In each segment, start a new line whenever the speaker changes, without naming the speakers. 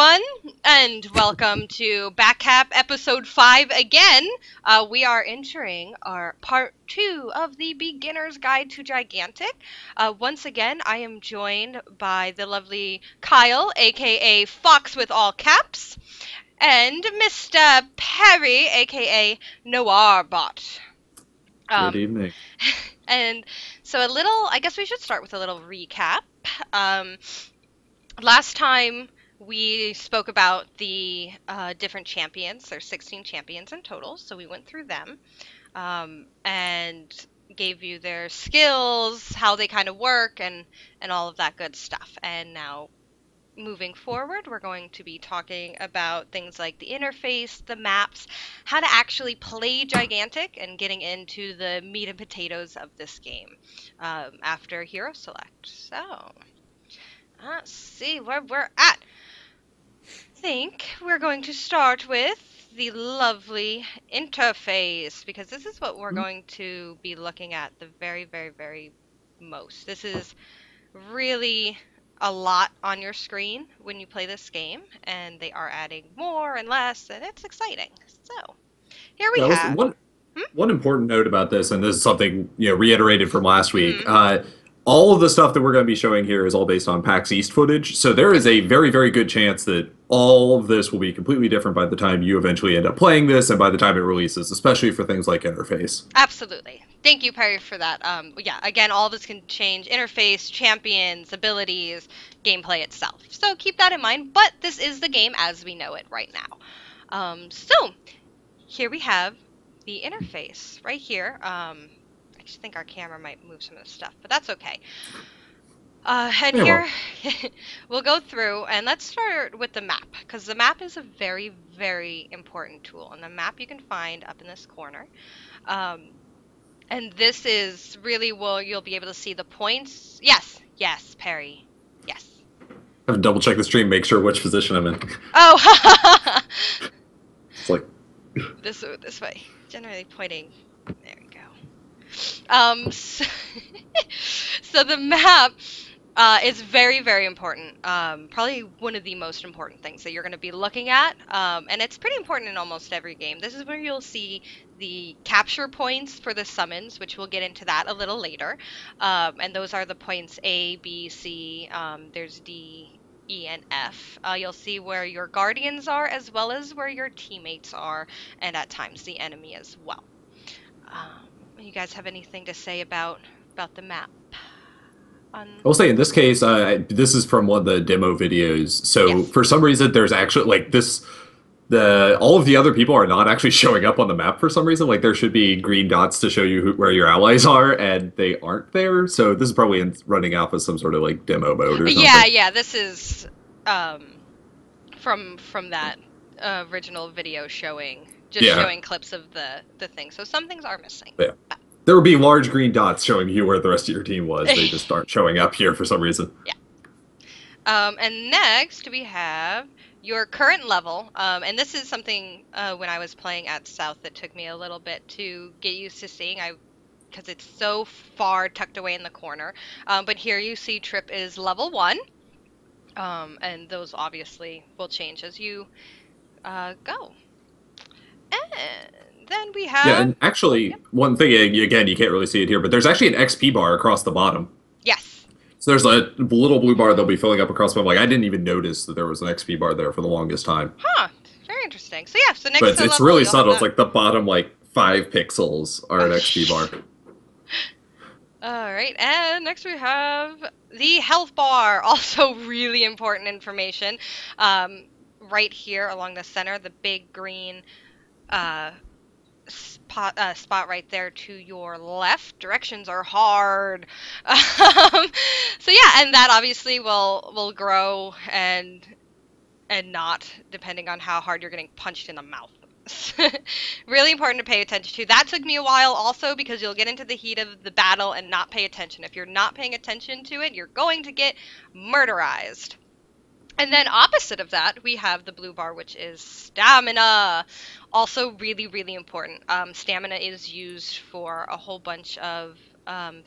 everyone, and welcome to Backcap episode 5 again. We are entering our part 2 of the Beginner's Guide to Gigantic. Once again, I am joined by the lovely Kyle, aka Fox with all caps, and Mr. Perry, aka Noirbot.
Good
Um,
evening.
and so I guess we should start with a little recap. Um, Last time we spoke about the different champions. There's 16 champions in total, so we went through them and gave you their skills, how they kind of work, and all of that good stuff. And now, moving forward, we're going to be talking about things like the interface, the maps, how to actually play Gigantic, and getting into the meat and potatoes of this game after Hero Select. So. Let's see where we're at. Think we're going to start with the lovely interface because this is what we're going to be looking at the very most. This is really a lot on your screen when you play this game, and they are adding more and less, and it's exciting. So, here we
Yeah,
have.
one important note about this, and this is something reiterated from last week.
Mm-hmm.
All of the stuff that we're going to be showing here is all based on PAX East footage, so there is a very good chance that all of this will be completely different by the time you eventually end up playing this, and by the time it releases, especially for things like interface.
Absolutely. Thank you, Perry, for that. Yeah, again, all this can change interface, champions, abilities, gameplay itself. So keep that in mind, but this is the game as we know it right now. So here we have the interface right here. I just think our camera might move some of the stuff, but that's okay. And
Yeah,
here
well,
we'll go through and let's start with the map because the map is a very important tool, and the map you can find up in this corner. Um, and this is really where you'll be able to see the points. Yes, Perry. Yes.
I have to double check the stream, make sure which position I'm in.
Oh,
It's like,
this way. Generally pointing. There we go. So, so the map is very important. Probably one of the most important things that you're going to be looking at, and it's pretty important in almost every game. This is where you'll see the capture points for the summons, which we'll get into that a little later. And those are the points A, B, C. There's D, E, and F. You'll see where your guardians are, as well as where your teammates are, and at times the enemy as well. You guys have anything to say about the map?
I will say in this case, this is from one of the demo videos. So
Yes.
for some reason, there's actually like this. The all of the other people are not actually showing up on the map for some reason. Like there should be green dots to show you where your allies are, and they aren't there. So this is probably running off as some sort of like demo mode or something.
Yeah. This is from that original video
Yeah,
showing clips of the thing. So some things are missing.
yeah. There would be large green dots showing you where the rest of your team was. They just aren't showing up here for some reason.
Yeah. And next we have your current level. And this is something when I was playing at South that took me a little bit to get used to seeing. Because it's so far tucked away in the corner. But here you see Trip is level 1. And those obviously will change as you go. And then we
Yeah,
have.
and actually, one thing again, you can't really see it here, but there's actually an XP bar across the bottom.
Yes.
So there's a little blue bar that'll be filling up across the bottom. Like I didn't even notice that there was an XP bar there for the longest time.
Huh. Very interesting. So yeah, so next
But
to
it's,
the
it's
level,
really
you'll have
subtle. It's
that.
like the bottom like 5 pixels are an XP bar.
All right, and next we have the health bar. Also really important information. Right here along the center, the big green spot right there to your left. Directions are hard. So yeah, and that obviously will grow and not depending on how hard you're getting punched in the mouth. Really important to pay attention to. That took me a while also because you'll get into the heat of the battle and not pay attention. If you're not paying attention to it, you're going to get murderized. And then opposite of that, we have the blue bar, which is stamina. Also really important. Stamina is used for a whole bunch of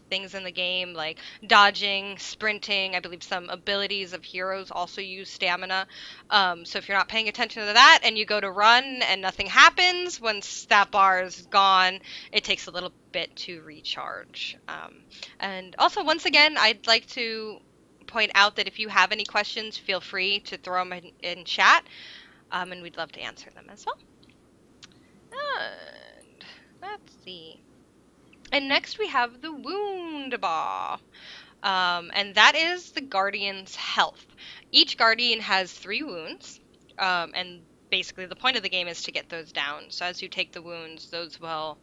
things in the game like dodging, sprinting. I believe some abilities of heroes also use stamina. So if you're not paying attention to that and you go to run and nothing happens, once that bar is gone, it takes a little bit to recharge. And also, once again, I'd like to point out that if you have any questions, feel free to throw them in chat, and we'd love to answer them as well. And let's see. And next we have the wound bar. And that is the Guardian's health. Each Guardian has 3 wounds, and basically the point of the game is to get those down. So as you take the wounds, those will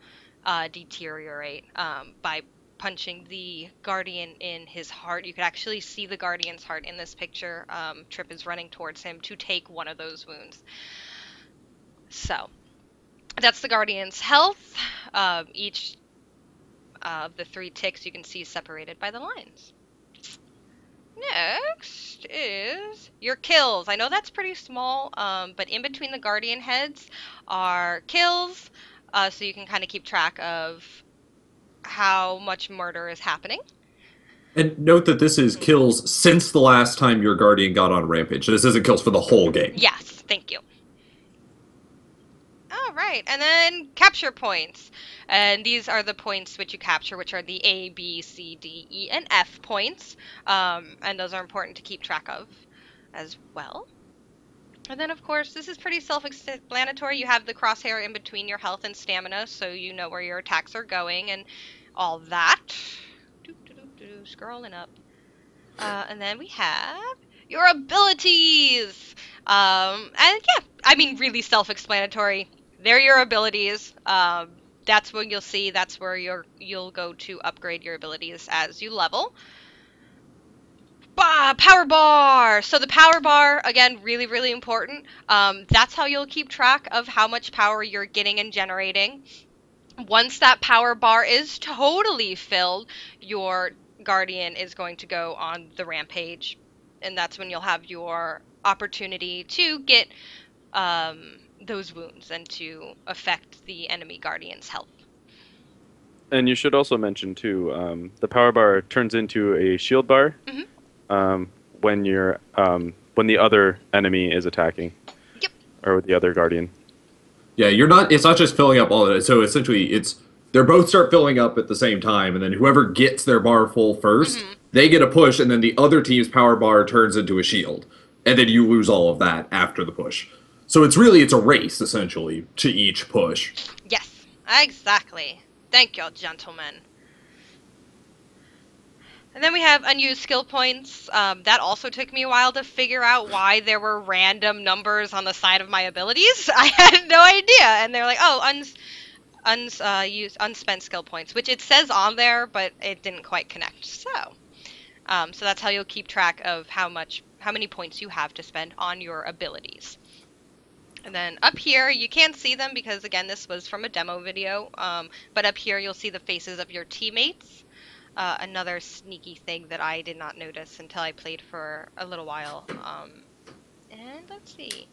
deteriorate by punching the Guardian in his heart. You could actually see the Guardian's heart in this picture. Trip is running towards him to take one of those wounds. So that's the Guardian's health. Each of the 3 ticks you can see separated by the lines. Next is your kills. I know that's pretty small, but in between the Guardian heads are kills, so you can kind of keep track of how much murder is happening.
And note that this is kills since the last time your Guardian got on Rampage. This isn't kills for the whole game.
Yes, thank you. All right, and then capture points. And these are the points which you capture, which are the A, B, C, D, E, and F points. And those are important to keep track of as well. And then, of course, this is pretty self-explanatory. You have the crosshair in between your health and stamina, so you know where your attacks are going and all that. Scrolling up. And then we have your abilities. And yeah, I mean, really self-explanatory. They're your abilities. That's what you'll see. That's where you'll go to upgrade your abilities as you level. Power bar. So the power bar, again, really, really important. That's how you'll keep track of how much power you're getting and generating. Once that power bar is totally filled, your Guardian is going to go on the rampage, and that's when you'll have your opportunity to get those wounds and to affect the enemy Guardian's health.
And you should also mention too, the power bar turns into a shield bar when the other enemy is attacking.
Yep.
Or with the other Guardian.
Yeah, it's not just filling up all of it. So essentially, they're both start filling up at the same time, and then whoever gets their bar full first, they get a push, and then the other team's power bar turns into a shield, and then you lose all of that after the push. So it's a race essentially to each push.
Yes, exactly. Thank you, gentlemen. And then we have unused skill points. That also took me a while to figure out why there were random numbers on the side of my abilities. I had no idea. And they're like, oh, unspent skill points, which it says on there, but it didn't quite connect. So that's how you'll keep track of how many points you have to spend on your abilities. And then up here, you can't see them because, again, this was from a demo video. But up here, you'll see the faces of your teammates. Another sneaky thing that I did not notice until I played for a little while. And let's see.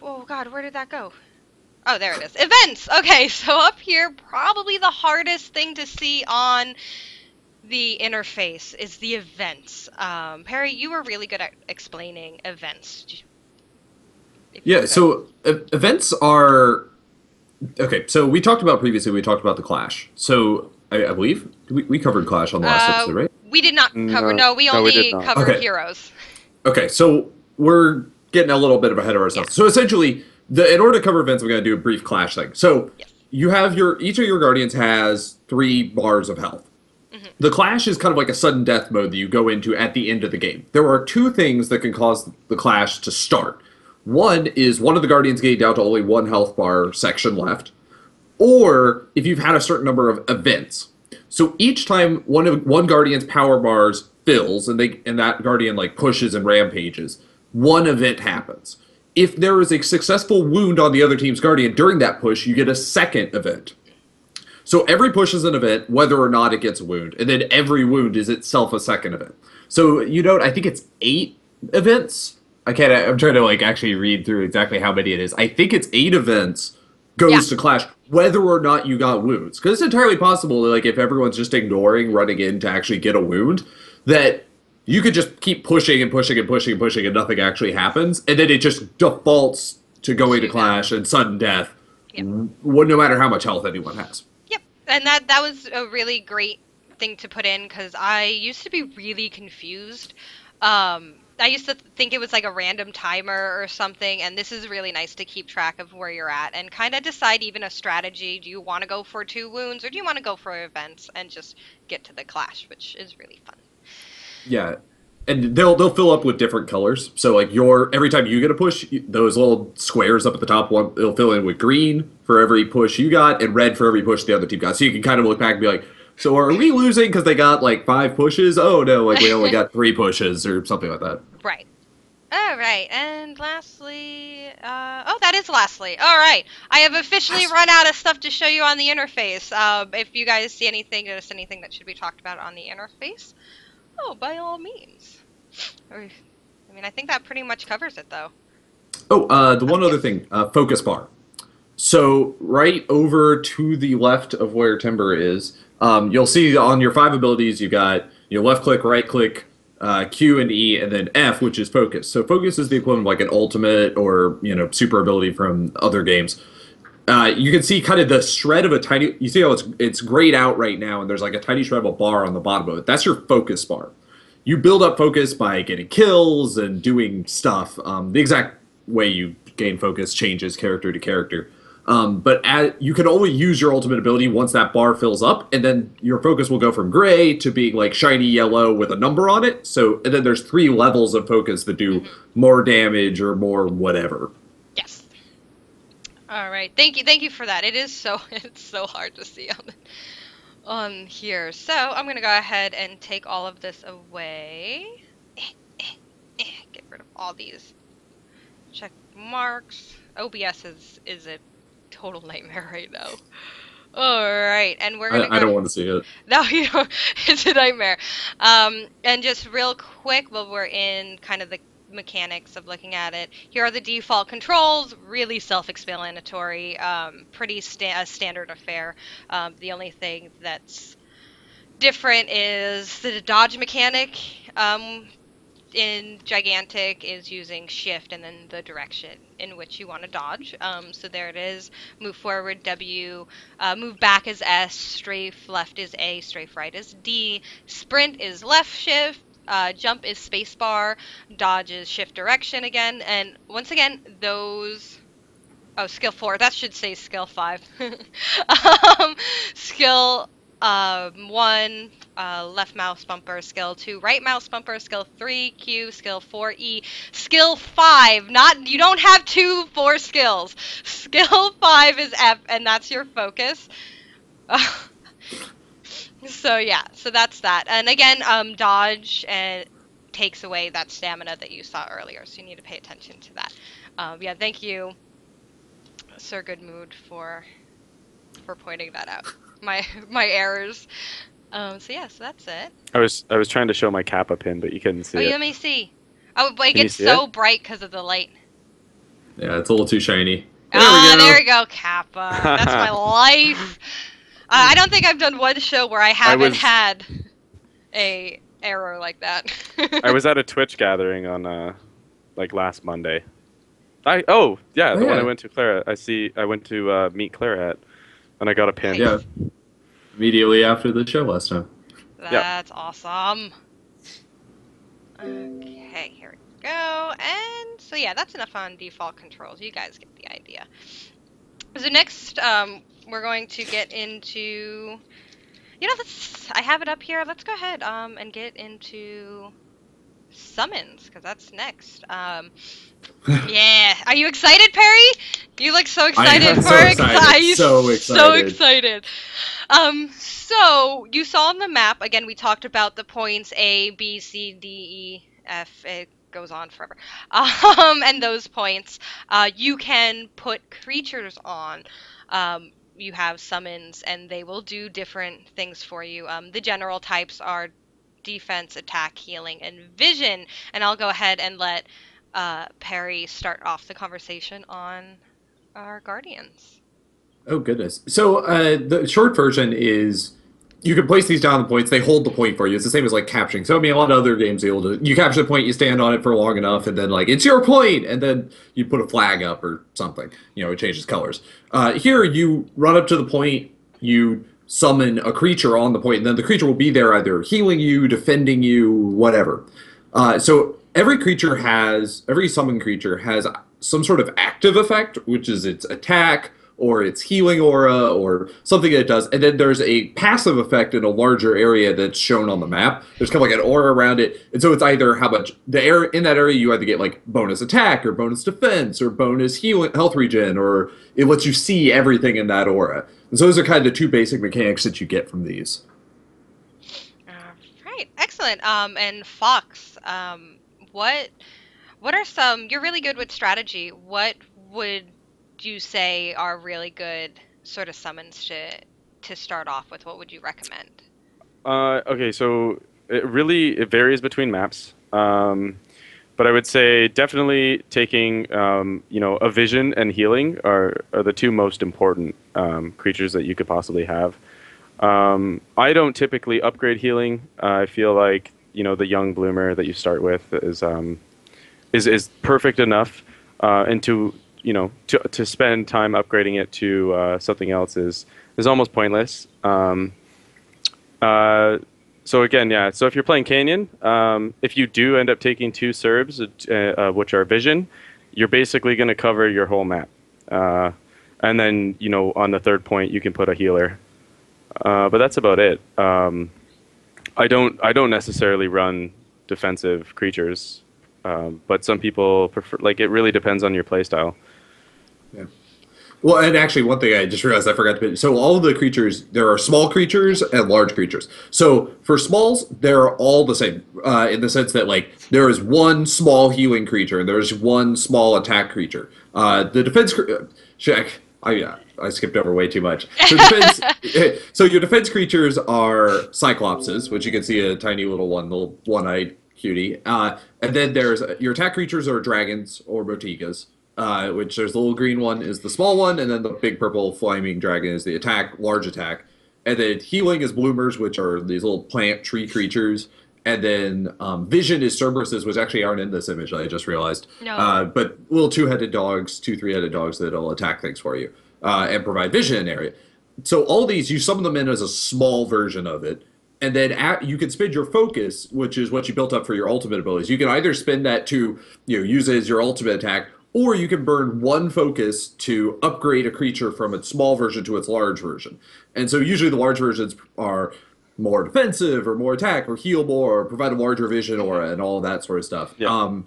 Oh, God, where did that go? Oh, there it is. Events! Okay, so up here, probably the hardest thing to see on the interface is the events. Perry, you were really good at explaining events.
Yeah, so events are... Okay, so we talked about the Clash. So I believe we covered Clash on the last episode, right?
We did not cover. No, we only covered
Okay.
heroes.
Okay, so we're getting a little bit ahead of ourselves. Yeah. So essentially, in order to cover events, we're going to do a brief Clash thing. So you have each of your Guardians has 3 bars of health. The Clash is kind of like a sudden death mode that you go into at the end of the game. There are 2 things that can cause the Clash to start. One is one of the Guardians getting down to only 1 health bar section left, or if you've had a certain number of events. So each time one Guardian's power bars fills, and that Guardian pushes and rampages, one event happens. If there is a successful wound on the other team's Guardian during that push, you get a second event. So every push is an event, whether or not it gets a wound, and then every wound is itself a second event. So I think it's 8 events. I'm trying to actually read through exactly how many it is. I think it's 8 events
Yeah.
goes to Clash, whether or not you got wounds. Because it's entirely possible, like, if everyone's just ignoring running in to actually get a wound, that you could just keep pushing and pushing and pushing and pushing and nothing actually happens. And then it just defaults to going to
To that.
Clash and sudden death,
Yep.
no matter how much health anyone has.
Yep. And that was a really great thing to put in because I used to be really confused. I used to think it was like a random timer or something, and this is really nice to keep track of where you're at and kind of decide even a strategy. Do you want to go for 2 wounds or do you want to go for events and just get to the clash, which is really fun.
Yeah, and they'll fill up with different colors. So like your every time you get a push, those little squares up at the top one it'll fill in with green for every push you got, and red for every push the other team got. So you can kind of look back and be like, so are we losing because they got like 5 pushes? Oh no, like we only got 3 pushes or something like that.
Right. All right, and lastly, oh, that is lastly. All right, I have officially run out of stuff to show you on the interface. If you guys see anything, notice anything that should be talked about on the interface, oh, by all means. I mean, I think that pretty much covers it, though.
Oh, the one other
Yes.
thing, focus bar. So right over to the left of where Timber is, you'll see on your 5 abilities you got left click, right click, Q and E, and then F, which is focus. So focus is the equivalent of like an ultimate or super ability from other games. You can see kind of the shred of a tiny. You see how it's grayed out right now, and there's like a tiny shred of a bar on the bottom of it. That's your focus bar. You build up focus by getting kills and doing stuff. The exact way you gain focus changes character to character. You can only use your ultimate ability once that bar fills up, and then your focus will go from gray to being like shiny yellow with a number on it. So, and then there's 3 levels of focus that do more damage or more whatever.
Yes. All right. Thank you for that. It is so it's so hard to see on here. So I'm gonna go ahead and take all of this away. Get rid of all these check marks. OBS is a total nightmare right now. All right, and we're gonna
I
go.
don't want to see it.
No, you know, it's a nightmare. And just real quick, while we're in kind of the mechanics of looking at it, here are the default controls. Really self-explanatory. Pretty standard affair. The only thing that's different is the dodge mechanic. In Gigantic is using shift and then the direction in which you want to dodge. So there it is. Move forward W, move back is S, strafe left is A, strafe right is D, sprint is left shift, jump is spacebar, dodge is shift direction again, and once again those. Oh, skill 4. That should say skill 5. Skill 1, left mouse bumper. Skill 2, right mouse bumper. Skill 3, Q. Skill 4, E. Skill 5, you don't have 4 skills. Skill 5 is F, and that's your focus. So yeah, so that's that. And again, dodge and takes away that stamina that you saw earlier, so you need to pay attention to that. Yeah, thank you, Sir Good Mood, for pointing that out. My errors. So yeah, so that's it.
I was trying to show my Kappa pin, but you couldn't see
Oh,
it.
let me see. Oh, but it
Can you
gets
see
so
it?
bright because of the light.
Yeah, it's a little too shiny. There
Ah,
we go.
there we go, Kappa. That's my life. I don't think I've done one show where I haven't had a error like that.
I was at a Twitch gathering on like last Monday. The one
yeah.
I went to Clara. I went to meet Clara at, and I got a pin.
Yeah, immediately after the show last time.
That's awesome. Okay, here we go. And so yeah, that's enough on default controls. You guys get the idea. So next, we're going to get into, I have it up here. Let's go ahead and get into summons, because that's next. Yeah. Are you excited, Perry? You look so excited
am
for
so
it.
excited. So
So
excited.
excited. So you saw on the map, again, we talked about the points A, B, C, D, E, F. It goes on forever. And those points, you can put creatures on. You have summons, and they will do different things for you. The general types are defense, attack, healing, and vision. And I'll go ahead and let Perry start off the conversation on our guardians.
Oh goodness. So the short version is you can place these down the points. They hold the point for you. It's the same as like capturing. So I mean, a lot of other games you capture the point, you stand on it for long enough, and then like it's your point, and then you put a flag up or something. It changes colors. Here you run up to the point, you summon a creature on the point, and then the creature will be there either healing you, defending you, whatever. So every summoned creature has some sort of active effect, which is its attack or its healing aura or something that it does. And then there's a passive effect in a larger area that's shown on the map. There's kind of like an aura around it. And so it's either how much the air in that area you either get like bonus attack or bonus defense or bonus healing health regen, or it lets you see everything in that aura. And so those are kind of the two basic mechanics that you get from these.
Right, excellent. And Fox, what are some? You're really good with strategy. What would you say are really good sort of summons to start off with? What would you recommend?
Okay, so it varies between maps. But I would say definitely taking a vision and healing are the two most important creatures that you could possibly have. I don't typically upgrade healing. I feel like the young bloomer that you start with is perfect enough, and to spend time upgrading it to something else is almost pointless. So again, yeah. So if you're playing Canyon, if you do end up taking two Serbs, which are Vision, you're basically going to cover your whole map. And then on the third point, you can put a healer. But that's about it. I don't necessarily run defensive creatures, but some people prefer. Like, it really depends on your playstyle.
Yeah. Well, and actually, one thing I just realized I forgot to mention. So all of the creatures, there are small creatures and large creatures. So for smalls, they're all the same in the sense that like there is one small healing creature and there's one small attack creature. The defense check. I skipped over way too much. So, so your defense creatures are Cyclopses, which you can see a tiny little one-eyed cutie. And then there's your attack creatures are dragons or Motigas. Which there's the little green one is the small one, and then the big purple flaming dragon is the large attack. And then healing is bloomers, which are these little plant tree creatures. And then vision is Cerberuses, which actually aren't in this image, I just realized.
No.
But little two-headed dogs, three-headed dogs that'll attack things for you and provide vision in area. So all these, you summon them in as a small version of it. And then you can spend your focus, which is what you built up for your ultimate abilities. You can either spend that to use it as your ultimate attack, or you can burn one focus to upgrade a creature from its small version to its large version. And so usually the large versions are more defensive or more attack or heal more or provide a larger vision aura and all that sort of stuff.
Yeah.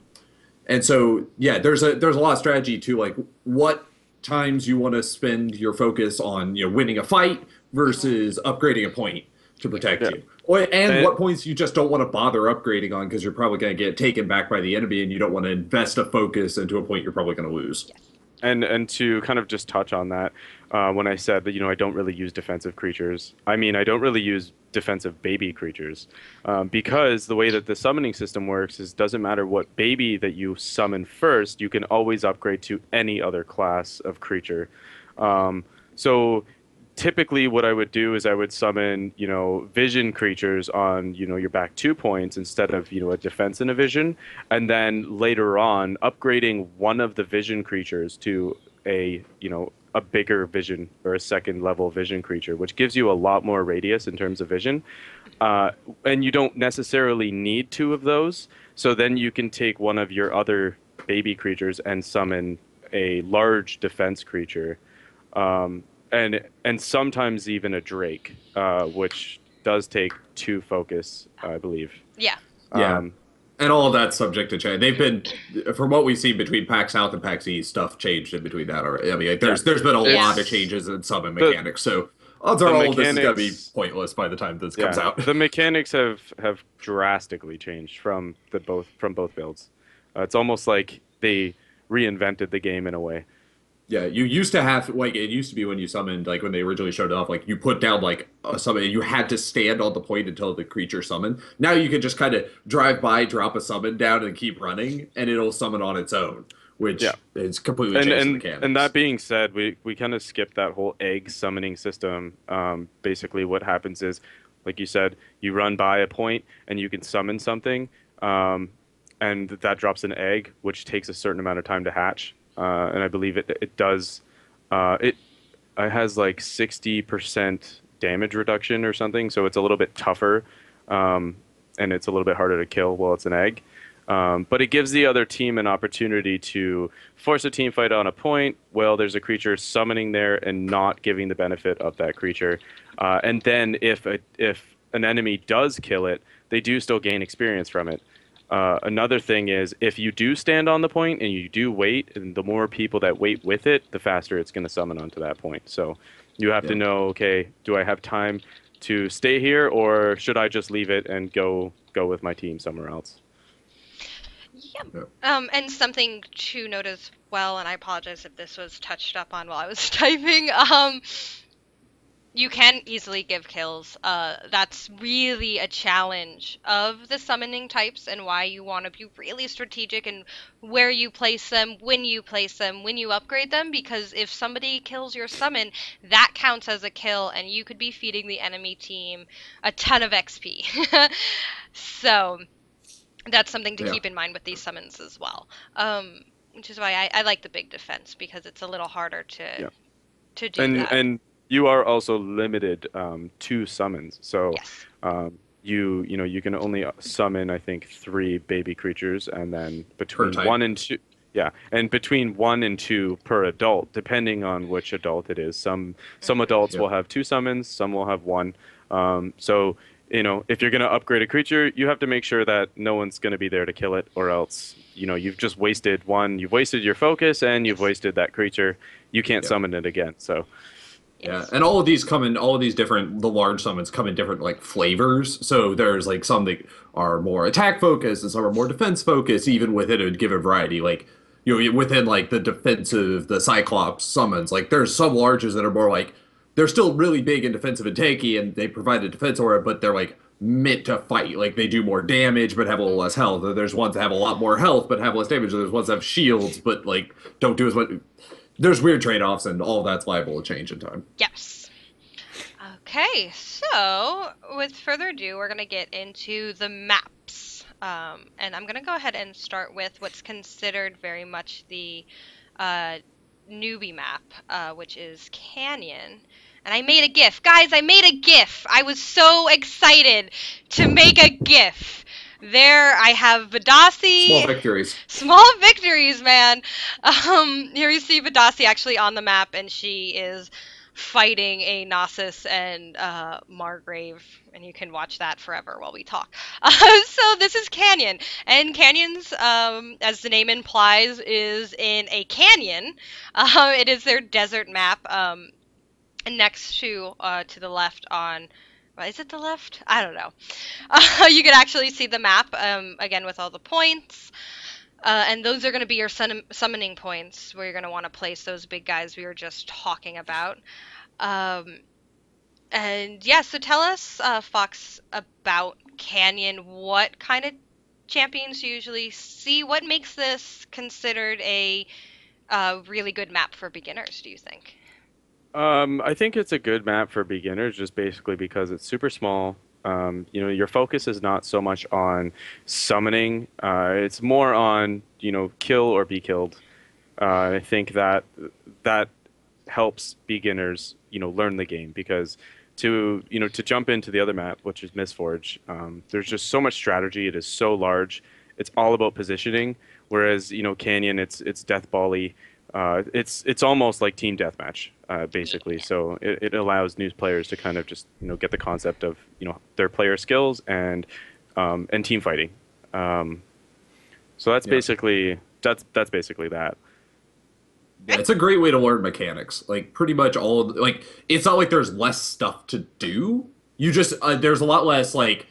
And so, yeah, there's a lot of strategy to like what times you want to spend your focus on, winning a fight versus upgrading a point to protect you. And what points you just don't want to bother upgrading on because you're probably going to get taken back by the enemy and you don't want to invest a focus into a point you're probably going to lose.
And to kind of just touch on that, when I said that I don't really use defensive creatures, I mean I don't really use defensive baby creatures, because the way that the summoning system works is doesn't matter what baby that you summon first, you can always upgrade to any other class of creature. So typically what I would do is I would summon, vision creatures on, your back 2 points instead of, a defense and a vision. And then later on, upgrading one of the vision creatures to a bigger vision or a second level vision creature, which gives you a lot more radius in terms of vision. And you don't necessarily need two of those. So then you can take one of your other baby creatures and summon a large defense creature. And sometimes even a Drake, which does take 2 focus, I believe.
Yeah.
Yeah. And all of that's subject to change. They've been, from what we've seen between PAX South and PAX East, stuff changed in between that already. I mean, there's been a lot of changes in summon mechanics, so odds are all of this is going to be pointless by the time this comes out.
The mechanics have drastically changed from both builds. It's almost like they reinvented the game in a way.
Yeah, you used to have, like, it used to be when you summoned, like, when they originally showed it off, like, you put down, like, a summon, and you had to stand on the point until the creature summoned. Now you can just kind of drive by, drop a summon down, and keep running, and it'll summon on its own.
Yeah.
which is completely
And
changed the
and
mechanics.
that being said, we kind of skipped that whole egg summoning system. Basically, what happens is, like you said, you run by a point and you can summon something, um, and that drops an egg, which takes a certain amount of time to hatch. And I believe it does. It has like 60% damage reduction or something, so it's a little bit tougher, um, and it's a little bit harder to kill while it's an egg. But it gives the other team an opportunity to force a team fight on a point. Well, there's a creature summoning there and not giving the benefit of that creature. And then if an enemy does kill it, they do still gain experience from it. Another thing is if you do stand on the point and you do wait, and the more people that wait with it, the faster it's going to summon onto that point. So you have to
Yeah.
know, okay, do I have time to stay here, or should I just leave it and go with my team somewhere else?
Yep.
Yeah.
And something to note as well, and I apologize if this was touched up on while I was typing. You can easily give kills. That's really a challenge of the summoning types and why you want to be really strategic in where you place them, when you upgrade them, because if somebody kills your summon, that counts as a kill and you could be feeding the enemy team a ton of XP. So that's something to
Yeah.
keep in mind with these summons as well. Which is why I like the big defense because it's a little harder
Yeah.
to do
And
that.
and you are also limited to summons. So
Yes.
you can only summon I think three baby creatures, and then
Per
between
type.
one and two, yeah, and between one and two per adult, depending on which adult it is. Some
Hmm.
adults
Yep.
will have two summons, some will have one. So if you're gonna upgrade a creature, you have to make sure that no one's gonna be there to kill it, or else you've just wasted one, you've wasted your focus, and you've
Yes.
wasted that creature. You can't
Yep.
summon it again. So.
Yeah,
Yes.
and all of these come in all of these different the large summons come in different like flavors. So there's like some that are more attack focused and some are more defense focused, even within a given variety. Like within like the defensive, the Cyclops summons, like there's some larges that are more like they're still really big and defensive and tanky, and they provide a defense aura, but they're like meant to fight. Like they do more damage but have a little less
Hmm.
health. There's ones that have a lot more health but have less damage. There's ones that have shields but like don't do as much. There's weird trade-offs, and all that's liable to change in time.
Yes. Okay, so with further ado, we're going to get into the maps. And I'm going to go ahead and start with what's considered very much the uh, newbie map, which is Canyon. And I made a GIF. Guys, I made a GIF. I was so excited to make a GIF. There I have
Small
Vadasi.
victories.
Small victories, man. Here you see Vadasi actually on the map, and she is fighting a Gnosis and Margrave, and you can watch that forever while we talk. So this is Canyon, and Canyons, as the name implies, is in a canyon. It is their desert map, and next to the left on. Is it the left? I don't know. You can actually see the map again with all the points. And those are going to be your summoning points where you're going to want to place those big guys we were just talking about. Um, and yeah, so tell us, Fox, about Canyon. What kind of champions you usually see? What makes this considered a really good map for beginners, do you think?
I think it's a good map for beginners just basically because it's super small. Your focus is not so much on summoning. It's more on, kill or be killed. I think that helps beginners, learn the game because to jump into the other map, which is Mistforge, there's just so much strategy. It is so large. It's all about positioning. Whereas, Canyon, it's death bally. It's almost like team deathmatch, basically.
Yeah.
So it allows new players to kind of just get the concept of their player skills and team fighting. Um, so
Yeah.
that's basically that.
Yeah, it's a great way to learn mechanics. Like pretty much like it's not like there's less stuff to do. You just there's a lot less like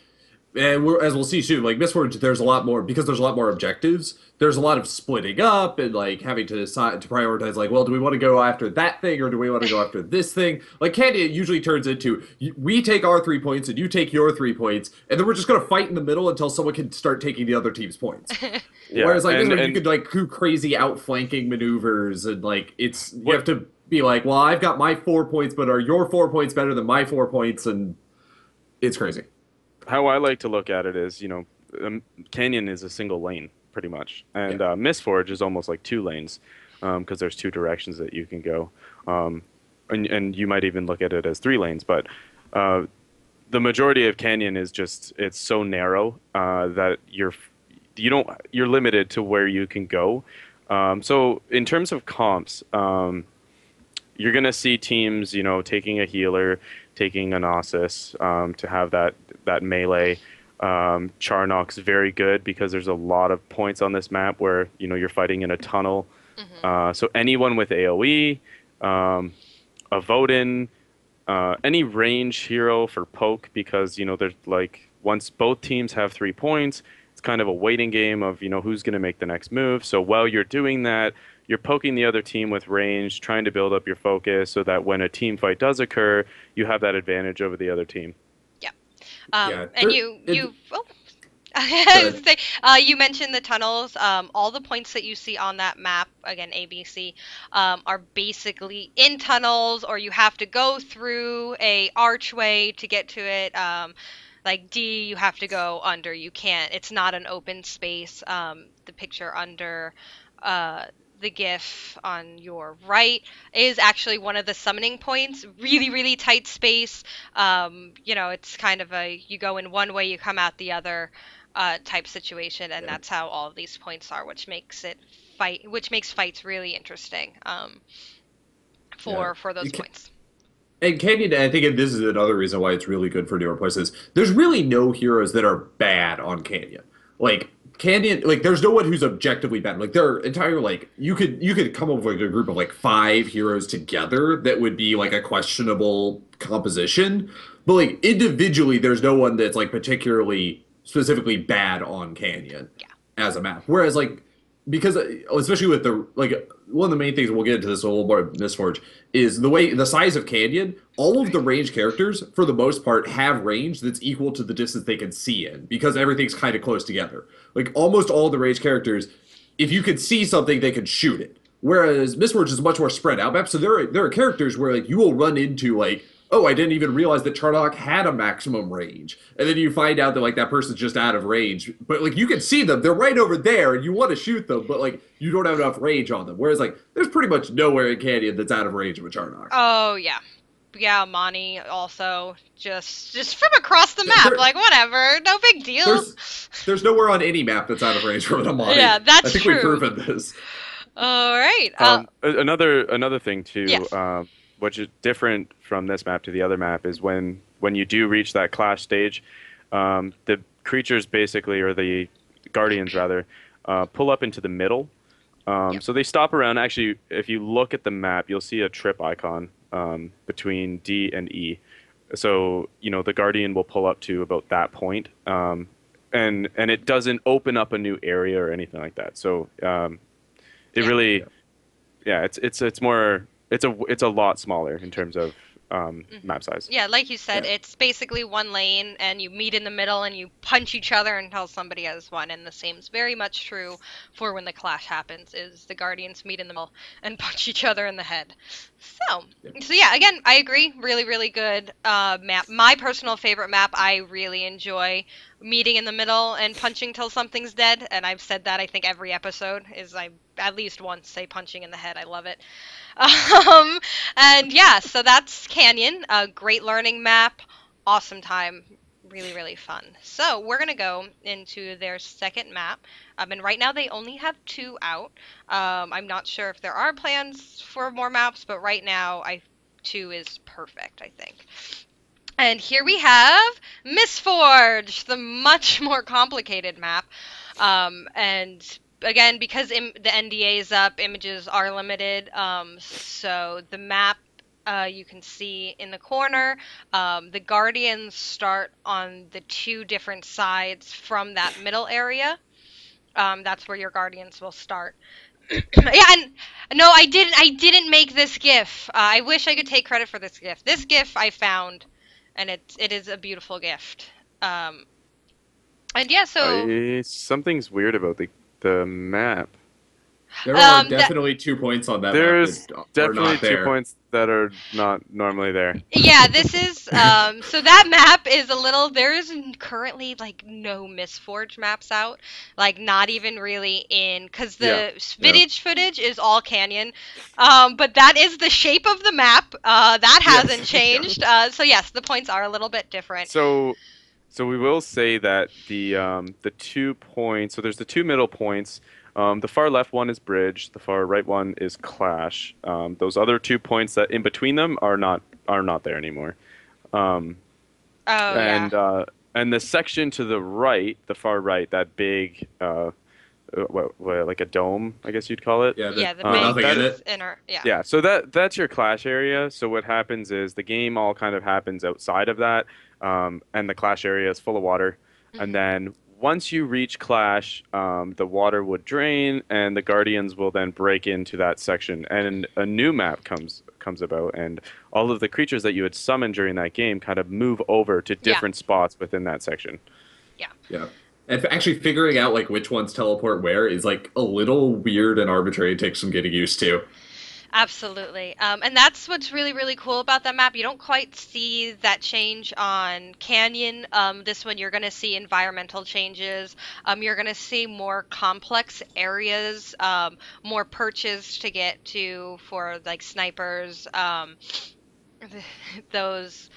and as we'll see soon, like Mistforge, there's a lot more because there's a lot more objectives. There's a lot of splitting up and like having to decide to prioritize. Like, well, do we want to go after that thing or do we want to go after this thing? Like, Candy usually turns into we take our 3 points and you take your 3 points, and then we're just gonna fight in the middle until someone can start taking the other team's points.
Yeah,
Whereas like this
and
one, you could
and
like do crazy outflanking maneuvers and like it's you have
what
to be like, well, I've got my 4 points, but are your 4 points better than my 4 points? And it's crazy.
how I like to look at it is, Canyon is a single lane pretty much,
Yeah.
and Mistforge is almost like two lanes, because there's two directions that you can go, and you might even look at it as three lanes, but uh, the majority of Canyon is just it's so narrow that you're limited to where you can go. So in terms of comps, you're gonna see teams, taking a healer, taking an Ossus to have that melee. Charnock's very good because there's a lot of points on this map where you're fighting in a tunnel. So anyone with AOE, a Vodin, any range hero for poke because there's like once both teams have 3 points, it's kind of a waiting game of who's going to make the next move. So while you're doing that, you're poking the other team with range, trying to build up your focus so that when a team fight does occur, you have that advantage over the other team.
Yeah.
Yeah.
And
It,
oh,
go
I was
ahead.
gonna say, you mentioned the tunnels. All the points that you see on that map, again, ABC, are basically in tunnels, or you have to go through a archway to get to it. Like D, you have to go under. You can't. It's not an open space. The picture under uh, the GIF on your right is actually one of the summoning points. Really, really tight space. It's kind of a you go in one way, you come out the other type situation, and
Yeah.
that's how all of these points are, which makes fights really interesting
Yeah.
for those points.
And Canyon, I think this is another reason why it's really good for newer players. There's really no heroes that are bad on Canyon. Like Canyon, like there's no one who's objectively bad. Like there are entire like you could come up with like a group of like 5 heroes together that would be like a questionable composition. But like individually, there's no one that's like particularly specifically bad on Canyon
Yeah.
as a map. Whereas like because especially with the like one of the main things we'll get into this a little more Mistforge is the size of Canyon. All of the range characters, for the most part, have range that's equal to the distance they can see in because everything's kind of close together. Like almost all the range characters, if you could see something, they could shoot it. Whereas Mistforge is a much more spread out map, so there are characters where like you will run into like, oh, I didn't even realize that Charnock had a maximum range, and then you find out that like that person's just out of range. But like you can see them, they're right over there, and you want to shoot them, but like you don't have enough range on them. Whereas like there's pretty much nowhere in Canyon that's out of range of a Charnock.
Oh yeah. Yeah, Monty also just from across the map,
There,
like whatever, no big deal.
there's there's nowhere on any map that's out of range from an Amani.
Yeah,
I
that's
think we've
true.
proven this.
All right.
Another thing too,
Yes.
which is different from this map to the other map, is when you do reach that clash stage, the creatures basically, or the guardians rather, pull up into the middle.
Yep.
So they stop around. Actually, if you look at the map, you'll see a trip icon between D and E. So the guardian will pull up to about that point, and it doesn't open up a new area or anything like that. So it
Yeah.
really, yeah, it's a lot smaller in terms of
Mhm.
map size.
Yeah, like you said,
Yeah.
it's basically one lane, and you meet in the middle, and you punch each other until somebody has won. And the same's very much true for when the clash happens. Is the guardians meet in the middle and punch each other in the head. So,
Yeah.
so yeah, again, I agree. Really, really good map. My personal favorite map. I really enjoy meeting in the middle and punching till something's dead. And I've said that I think every episode is I at least once say punching in the head. I love it. Um, and yeah, so that's Canyon, a great learning map, awesome time, really, really fun. So we're gonna go into their second map, and right now they only have two out. I'm not sure if there are plans for more maps, but right now I two is perfect, I think. And here we have Mistforge, the much more complicated map. And again, because the NDA is up, images are limited. So the map you can see in the corner. The Guardians start on the two different sides from that middle area. That's where your Guardians will start. Yeah, and no, I didn't make this GIF. I wish I could take credit for this GIF. This GIF I found, and it is a beautiful gift. Um, and yeah, so
I something's weird about the map.
There are
that
definitely 2 points on that map
There's
that are
definitely
not
two
there.
points that are not normally there.
yeah, this is so that map is a little there is currently like no Mistforge maps out. Like not even really in cuz
Yeah.
the
Yeah.
vintage footage is all canyon. But that is the shape of the map. That hasn't
Yes.
changed. So yes, the points are a little bit different.
So So we will say that the 2 points. So there's the two middle points. The far left one is bridge. The far right one is clash. Those other 2 points that in between them are not there anymore. Um,
Oh yeah.
and the section to the right, the far right, that big like a dome, I guess you'd call it.
Yeah,
Yeah, the
the
big
nothing in it.
inner yeah.
Yeah, so that's your clash area. So what happens is the game all kind of happens outside of that, and the clash area is full of water. And
Mhm.
then once you reach clash, the water would drain, and the guardians will then break into that section, and a new map comes about, and all of the creatures that you had summoned during that game kind of move over to
Yeah.
different spots within that section.
Yeah.
Yeah. And actually figuring out like which ones teleport where is like a little weird and arbitrary. It takes some getting used to.
Absolutely. And that's what's really, really cool about that map. You don't quite see that change on Canyon. This one, you're going to see environmental changes. You're going to see more complex areas, more perches to get to for like snipers. Those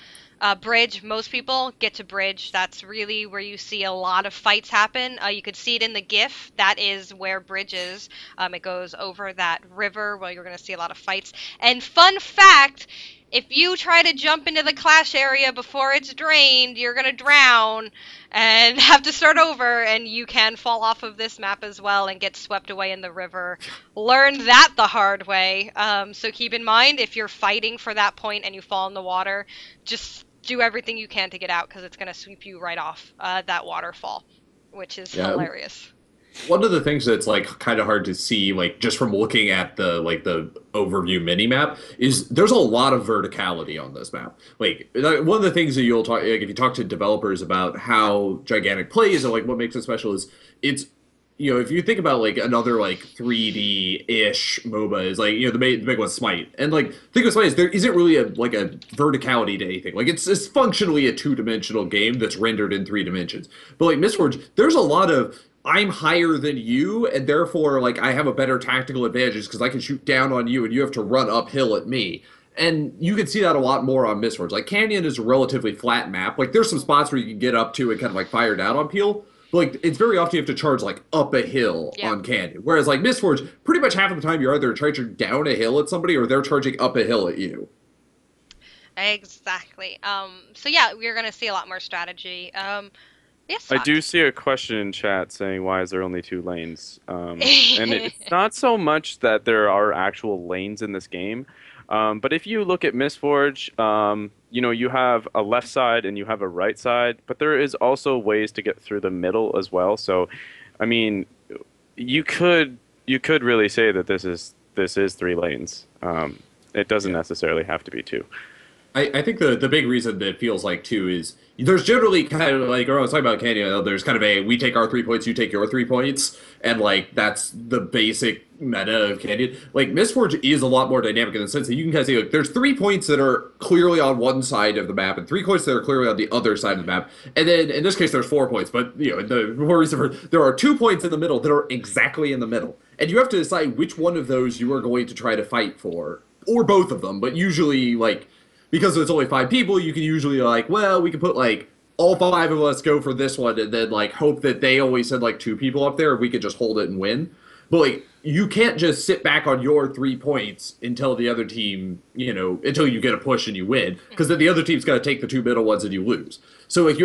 bridge, most people get to bridge. That's really where you see a lot of fights happen. You could see it in the GIF. That is where bridge is. It goes over that river where you're going to see a lot of fights. And fun fact, if you try to jump into the clash area before it's drained, you're going to drown and have to start over, and you can fall off of this map as well and get swept away in the river. Learned that the hard way. So keep in mind, if you're fighting for that point and you fall in the water, just do everything you can to get out because it's going to sweep you right off that waterfall, which is
Yeah.
hilarious.
One of the things that's like kind of hard to see, like just from looking at the overview mini map, is there's a lot of verticality on this map. One of the things that you'll talk, like if you talk to developers about how gigantic plays and like what makes it special is it's if you think about like another like 3D-ish MOBA is like the big one Smite, and like the thing with Smite is there isn't really a verticality to anything. Like it's functionally a two-dimensional game that's rendered in 3 dimensions. But like Mistforge, there's a lot of I'm higher than you, and therefore, like, I have a better tactical advantage because I can shoot down on you, and you have to run uphill at me. And you can see that a lot more on Mistforge. Like, Canyon is a relatively flat map. Like, there's some spots where you can get up to and kind of, like, fire down on Peel. But, like, it's very often you have to charge, like, up a hill
Yeah.
on Canyon. Whereas, like, Mistforge, pretty much half of the time you're either charging down a hill at somebody or they're charging up a hill at you.
Exactly. So yeah, we're going to see a lot more strategy. Yes,
I
Fox.
do see a question in chat saying, "Why is there only 2 lanes?" And it's not so much that there are actual lanes in this game, but if you look at Mistforge, you have a left side and you have a right side, but there is also ways to get through the middle as well. So, I mean, you could really say that this is 3 lanes. It doesn't necessarily have to be two.
I think the big reason that it feels like too is there's generally kind of like, or I was talking about Canyon, there's kind of we take our 3 points, you take your 3 points, and like that's the basic meta of Canyon. Like Mistforge is a lot more dynamic in the sense that you can kind of see like there's 3 points that are clearly on one side of the map and 3 points that are clearly on the other side of the map. And then in this case there's 4 points, but the more recent there are 2 points in the middle that are exactly in the middle. And you have to decide which one of those you are going to try to fight for. Or both of them, but usually like because it's only 5 people, you can usually like, well, we can put like all 5 of us go for this one, and then like hope that they always send like 2 people up there, and we could just hold it and win. But like, you can't just sit back on your 3 points until the other team, until you get a push and you win, because then the other team's got to take the 2 middle ones and you lose. So like,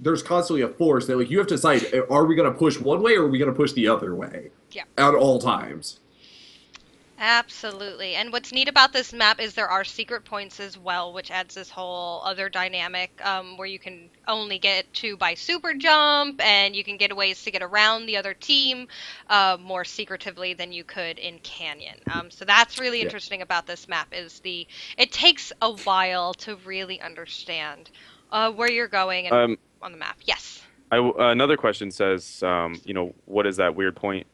there's constantly a force that like you have to decide: are we going to push one way or are we going to push the other way?
Yeah.
At all times.
Absolutely. And what's neat about this map is there are secret points as well, which adds this whole other dynamic where you can only get to by super jump, and you can get ways to get around the other team more secretively than you could in Canyon. So that's really
Yeah.
interesting about this map is it takes a while to really understand where you're going and
Um,
on the map. Yes.
another question says, what is that weird point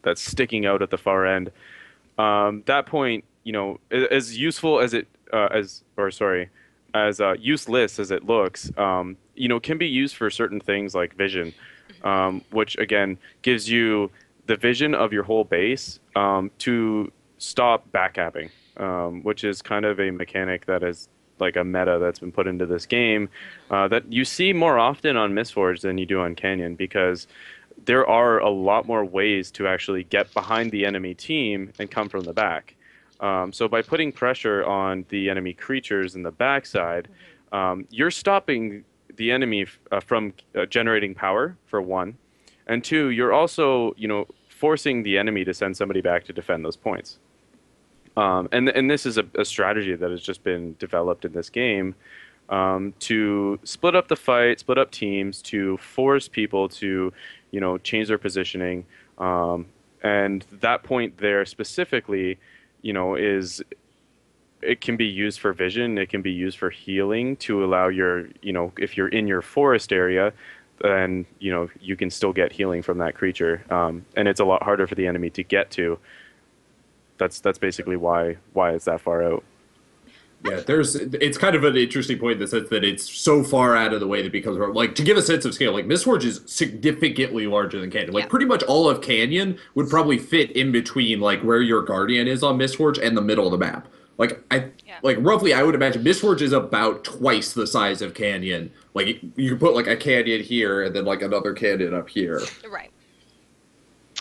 that's sticking out at the far end? That point, as useful as as useless as it looks, can be used for certain things like vision, which again gives you the vision of your whole base to stop backcapping, which is kind of a mechanic that is like a meta that's been put into this game that you see more often on Mistforged than you do on Canyon because there are a lot more ways to actually get behind the enemy team and come from the back. So by putting pressure on the enemy creatures in the backside, you're stopping the enemy from generating power for one, and two, you're also forcing the enemy to send somebody back to defend those points. And this is a strategy that has just been developed in this game to split up the fight, split up teams, to force people to, change their positioning. And that point there specifically, is it can be used for vision, it can be used for healing to allow if you're in your forest area, then, you can still get healing from that creature. And it's a lot harder for the enemy to get to. That's basically why it's that far out.
Yeah, it's kind of an interesting point in the sense that it's so far out of the way that it becomes like to give a sense of scale, like Mistforge is significantly larger than Canyon.
Yeah.
Like pretty much all of Canyon would probably fit in between like where your Guardian is on Mistforge and the middle of the map.
Yeah.
Like roughly I would imagine Mistforge is about twice the size of Canyon. Like you could put like a canyon here and then like another canyon up here.
Right.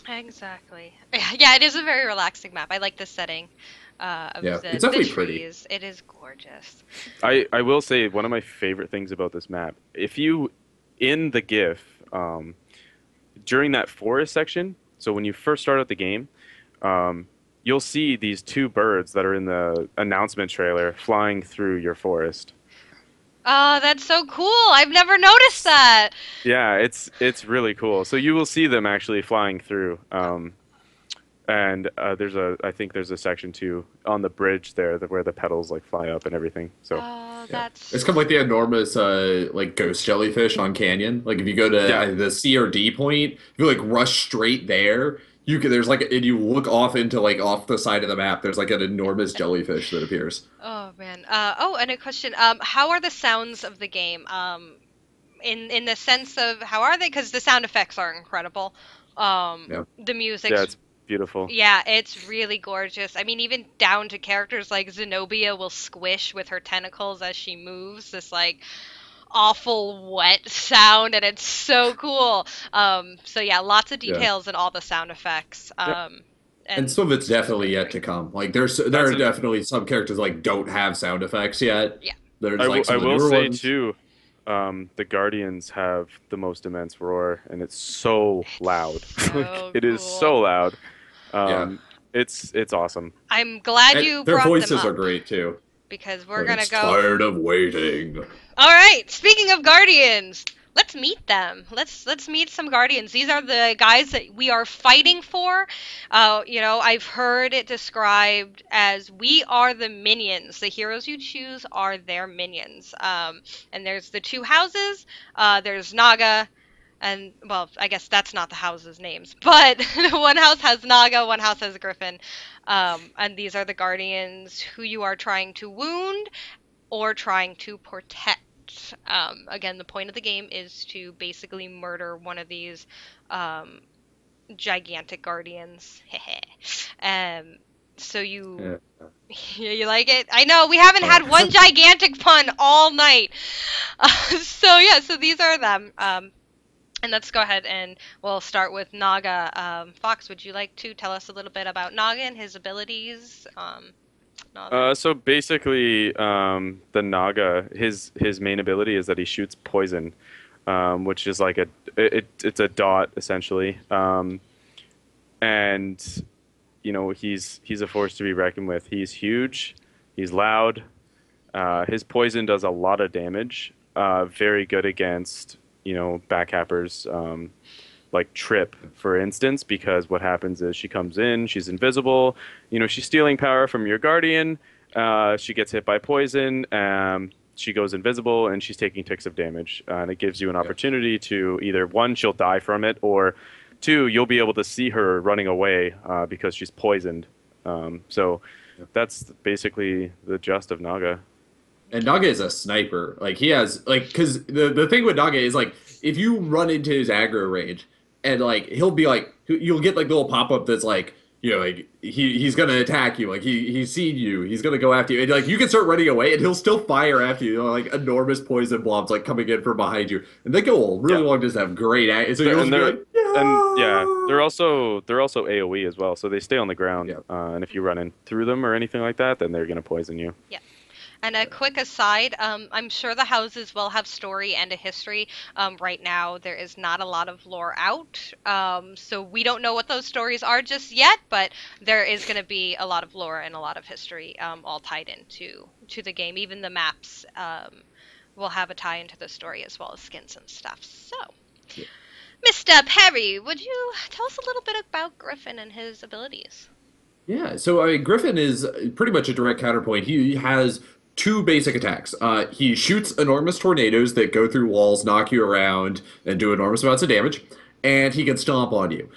Exactly. Yeah, it is a very relaxing map. I like the setting
Yeah,
of
it's
the
definitely pretty.
trees. It is gorgeous.
I will say one of my favorite things about this map, if you in the GIF during that forest section, so when you first start out the game, you'll see these two birds that are in the announcement trailer flying through your forest.
Oh, that's so cool. I've never noticed that.
Yeah, it's really cool. So you will see them actually flying through. And I think there's a section too on the bridge there where the petals like fly up and everything. So
Oh,
Yeah.
that's
It's kind of like the enormous like ghost jellyfish on Canyon. Like if you go to
yeah,
the C or D point, if you like rush straight there, there's like and you look off into like off the side of the map, there's like an enormous jellyfish that appears.
oh man. Oh, and a question. How are the sounds of the game? In the sense of how are they? Because the sound effects are incredible.
Yeah.
The
yeah,
music's
it's beautiful.
Yeah, it's really gorgeous. I mean, even down to characters like Zenobia will squish with her tentacles as she moves. This like awful wet sound, and it's so cool. So yeah, lots of
Yeah.
details in all the sound effects.
Yep.
And
And
some of it's
it's just
definitely
really
yet
great.
to come. Like there
That's
are
an
definitely some characters like don't have sound effects yet.
Yeah.
There's like
I
some of the
will
newer
say
ones.
too, the Guardians have the most immense roar, and it's so loud.
It's
Like
so
it is
cool.
so loud.
Yeah.
Um, it's awesome.
I'm glad
And
you
their
brought them
voices are
up
great too.
because we're
Like
gonna
it's
go.
tired of waiting.
All right. Speaking of guardians, let's meet them. Let's meet some guardians. These are the guys that we are fighting for. I've heard it described as we are the minions. The heroes you choose are their minions. And there's the two houses. There's Naga. And well, I guess that's not the houses' names, but one house has Naga, one house has Griffin, and these are the guardians who you are trying to wound or trying to protect. Again, the point of the game is to basically murder one of these um, gigantic guardians. um, so you
Yeah.
you like it? I know we haven't
Uh,
had one gigantic pun all night. So these are them. And let's go ahead and we'll start with Naga. Fox, would you like to tell us a little bit about Naga and his abilities? And all that.
So basically, the Naga, his main ability is that he shoots poison, which is like it's a dot essentially, and he's a force to be reckoned with. He's huge, he's loud. His poison does a lot of damage. Very good against backhappers. Like Trip, for instance, because what happens is she comes in, she's invisible, she's stealing power from your guardian, she gets hit by poison, she goes invisible, and she's taking ticks of damage. And it gives you an
Yeah.
opportunity to either, one, she'll die from it, or two, you'll be able to see her running away because she's poisoned. So
Yeah.
that's basically the gist of Naga.
And Naga is a sniper. Like he has because the thing with Naga is like if you run into his aggro range and like he'll be like you'll get like the little pop up that's like like he's gonna attack you like he's seen you he's gonna go after you and like you can start running away and he'll still fire after you, like enormous poison blobs like coming in from behind you and they go a really
Yeah.
long distance have great so you'll just
and
be
they're
like
and yeah,
yeah
they're also AoE as well, so they stay on the ground.
yeah
And if you run in through them or anything like that, then they're gonna poison you.
Yeah. And a quick aside, I'm sure the houses will have story and a history. Right now, there is not a lot of lore out, so we don't know what those stories are just yet. But there is going to be a lot of lore and a lot of history, all tied into the game. Even the maps will have a tie into the story as well as skins and stuff. So,
yeah.
Mr. Perry, would you tell us a little bit about Griffin and his abilities?
Yeah, so I mean, Griffin is pretty much a direct counterpoint. He has two basic attacks. He shoots enormous tornadoes that go through walls, knock you around, and do enormous amounts of damage, and he can stomp on you.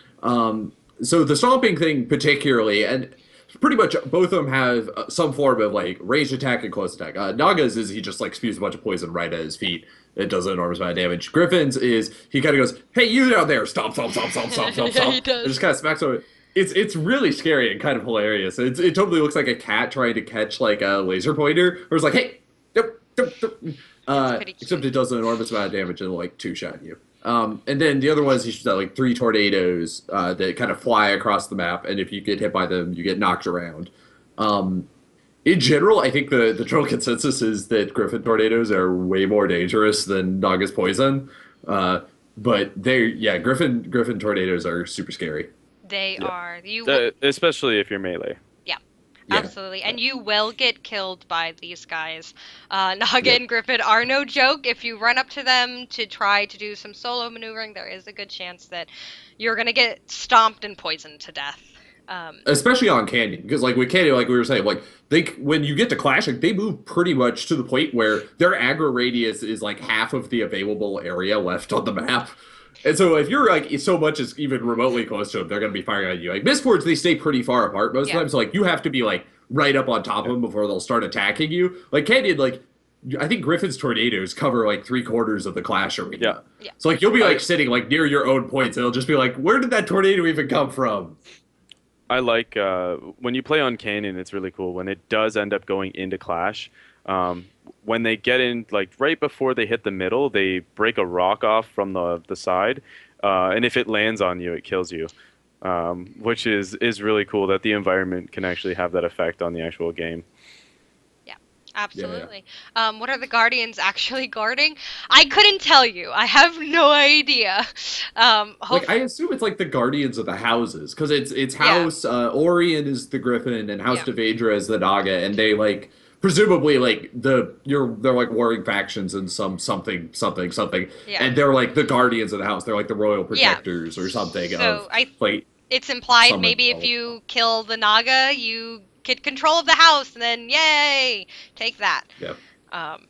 So the stomping thing, particularly, and pretty much both of them have some form of like ranged attack and close attack. Naga's is he just like spews a bunch of poison right at his feet. It does an enormous amount of damage. Griffin's is he kind of goes, "Hey, you down there! Stomp, stomp, stomp, stomp, stomp, stomp,
Yeah, he
stomp." It
does.
just kind of smacks over. It's really scary and kind of hilarious. It totally looks like a cat trying to catch like a laser pointer. Or it's like, hey, dup, dup, dup.
It's pretty
Except
cute.
it does an enormous amount of damage and it'll like two shot you. And then the other ones he shoots out like three tornadoes that kind of fly across the map, and if you get hit by them, you get knocked around. Um, in general, I think the general consensus is that Griffin tornadoes are way more dangerous than Naga's poison. But Griffin tornadoes are super scary.
They
Yeah.
are.
Especially if you're melee.
Yeah,
Yeah.
absolutely. And you will get killed by these guys. Naga
Yep.
and Griffin are no joke. If you run up to them to try to do some solo maneuvering, there is a good chance that you're going to get stomped and poisoned to death.
Especially on Canyon, because like with Canyon, like we were saying, like they when you get to Clash, like they move pretty much to the point where their aggro radius is like half of the available area left on the map. And so if you're like so much as even remotely close to them, they're going to be firing at you. Like Mistfords, they stay pretty far apart most of
Yeah.
the time, so like you have to be like right up on top of them before they'll start attacking you. Like Canyon, like I think Griffin's tornadoes cover like three-quarters of the Clash arena.
Yeah.
Yeah.
So like you'll be
I,
like sitting like near your own points, and it'll just be like, where did that tornado even come from?
I like when you play on Canyon, it's really cool. When it does end up going into Clash, when they get in, like right before they hit the middle, they break a rock off from the side, and if it lands on you, it kills you, which is really cool that the environment can actually have that effect on the actual game.
Yeah, absolutely. What are the Guardians actually guarding? I couldn't tell you. I have no idea.
Like I assume it's like the guardians of the houses because it's
Yeah.
House Orion is the Griffin and House
Yeah.
Devedra is the Naga, and they like presumably like they're like warring factions and something,
Yeah.
and they're like the guardians of the house. They're like the royal
Yeah.
protectors or something
So
of like
it's implied
some
maybe if
level.
you kill the Naga, you get control of the house, and then yay, take that.
Yeah.
Um,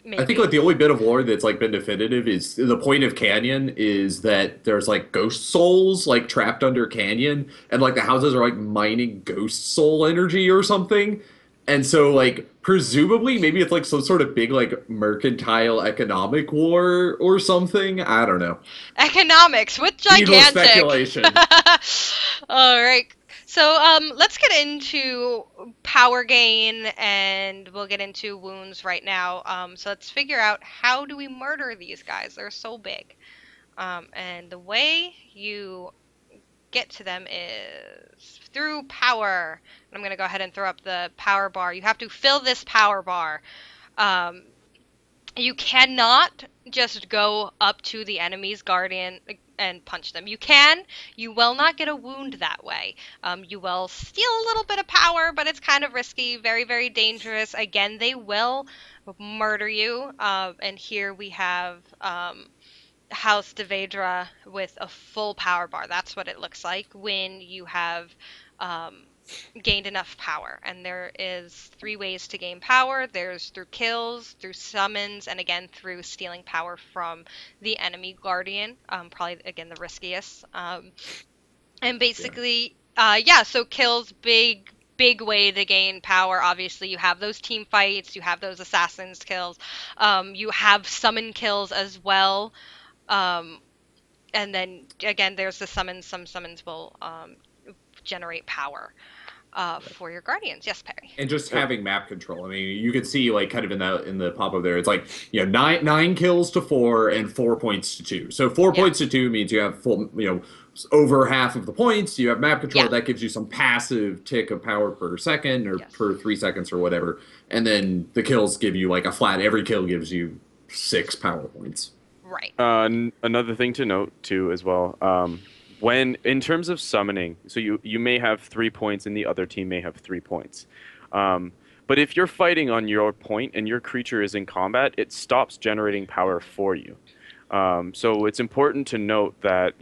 I think
maybe.
like the only bit of lore that's like been definitive is the point of Canyon is that there's like ghost souls like trapped under Canyon, and like the houses are like mining ghost soul energy or something. And so like presumably maybe it's like some sort of big like mercantile economic war or something. I don't know.
Economics with
Needless
gigantic.
speculation.
All right. So let's get into power gain, and we'll get into wounds right now. So let's figure out how do we murder these guys? They're so big. And the way you get to them is through power. I'm going to go ahead and throw up the power bar. You have to fill this power bar. Um, You cannot just go up to the enemy's guardian and punch them. You can. You will not get a wound that way. You will steal a little bit of power, but it's kind of risky, very, very dangerous. Again, they will murder you. And here we have House Devedra with a full power bar. That's what it looks like when you have um, gained enough power. And there is three ways to gain power. There's through kills, through summons, and again through stealing power from the enemy guardian. Probably again the riskiest. And
Yeah.
basically, yeah. So kills, big way to gain power. Obviously, you have those team fights, you have those assassins kills, you have summon kills as well. Um, and then again, there's the summons. Some summons will generate power for your guardians. Yes, Perry.
And just
Uh,
having map control. I mean, you can see like kind of in the pop up there. It's like nine kills to four and 4 points to two. So four
Yeah,
points to two means you have full over half of the points. You have map control
yeah,
that gives you some passive tick of power per second or
yes,
per 3 seconds or whatever. And then the kills give you like a flat. Every kill gives you 6 power points.
right.
Another thing to note too, as well, when in terms of summoning, so you may have 3 points and the other team may have 3 points. Um, but if you're fighting on your point and your creature is in combat, it stops generating power for you. So it's important to note that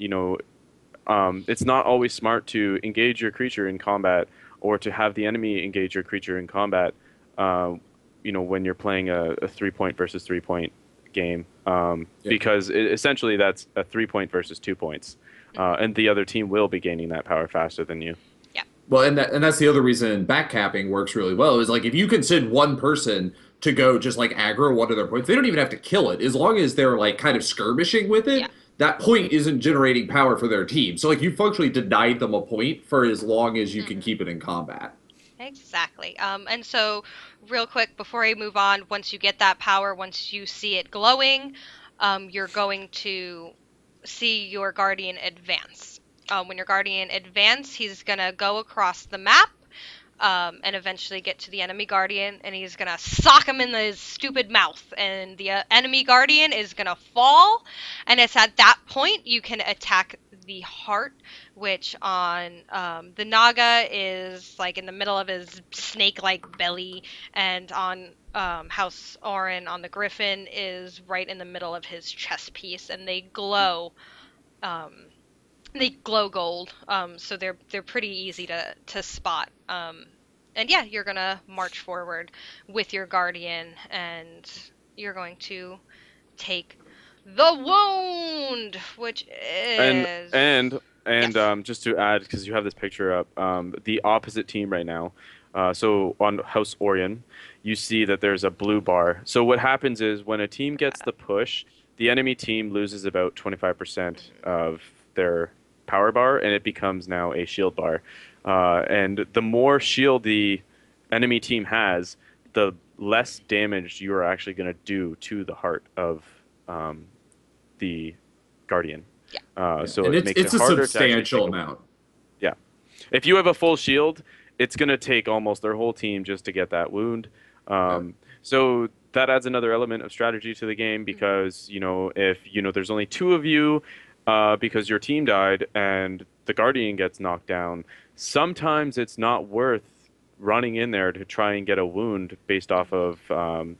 it's not always smart to engage your creature in combat or to have the enemy engage your creature in combat. Uh, when you're playing a 3 point versus 3 point game,
Yeah.
because essentially that's a 3 point versus 2 points,
Hmm.
and the other team will be gaining that power faster than you.
Yeah,
Well, and that's the other reason backcapping works really well is like if you can send one person to go just like aggro one of their points, they don't even have to kill it. As long as they're like kind of skirmishing with
yeah,
it, that point isn't generating power for their team. So like you functionally denied them a point for as long as you can
hmm,
keep it in combat.
exactly. And so, real quick before I move on, once you get that power, once you see it glowing, you're going to see your guardian advance. When your guardian advance, he's gonna go across the map and eventually get to the enemy guardian, and he's gonna sock him in the stupid mouth, and the enemy guardian is gonna fall, and it's at that point you can attack the heart, which on the Naga is like in the middle of his snake-like belly, and on House Orin on the Griffin is right in the middle of his chest piece, and um, they glow gold, so they're pretty easy to spot. And yeah, you're gonna march forward with your guardian, and you're going to take the wound, which
And
is
and and
yes,
just to add, because you have this picture up, the opposite team right now. So on House Orion, you see that there's a blue bar. So what happens is when a team gets the push, the enemy team loses about 25%
mhm,
of their power bar, and it becomes now a shield bar. And the more shield the enemy team has, the less damage you are actually going to do to the heart of um, the Guardian.
yeah,
Yeah.
So
And
it makes it
it's a
harder to actually
substantial
take a wound.
amount.
Yeah. If you have a full shield, it's going to take almost their whole team just to get that wound.
Yeah.
So that adds another element of strategy to the game
mhm,
because, if, there's only two of you because your team died and the Guardian gets knocked down, sometimes it's not worth running in there to try and get a wound based off
mhm,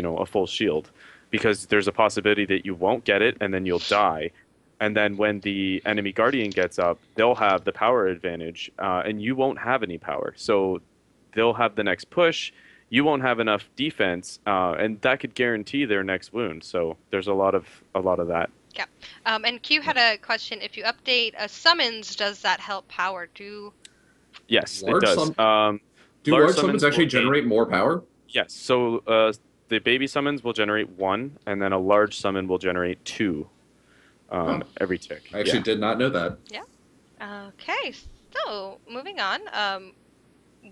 of, a full shield because there's a possibility that you won't get it and then you'll die. And then when the enemy guardian gets up, they'll have the power advantage, and you won't have any power. So they'll have the next push. You won't have enough defense, and that could guarantee their next wound. So there's a lot of that.
yeah. And Q had a question. If you update a summons, does that help power? Do
Yes, it
Large
does.
sum Do
Large
large summons
summons will
actually
gain.
generate more power?
Yes. So the baby summons will generate one, and then a large summon will generate two
Huh.
every tick.
I actually
Yeah.
did not know that.
yeah. Okay, so moving on.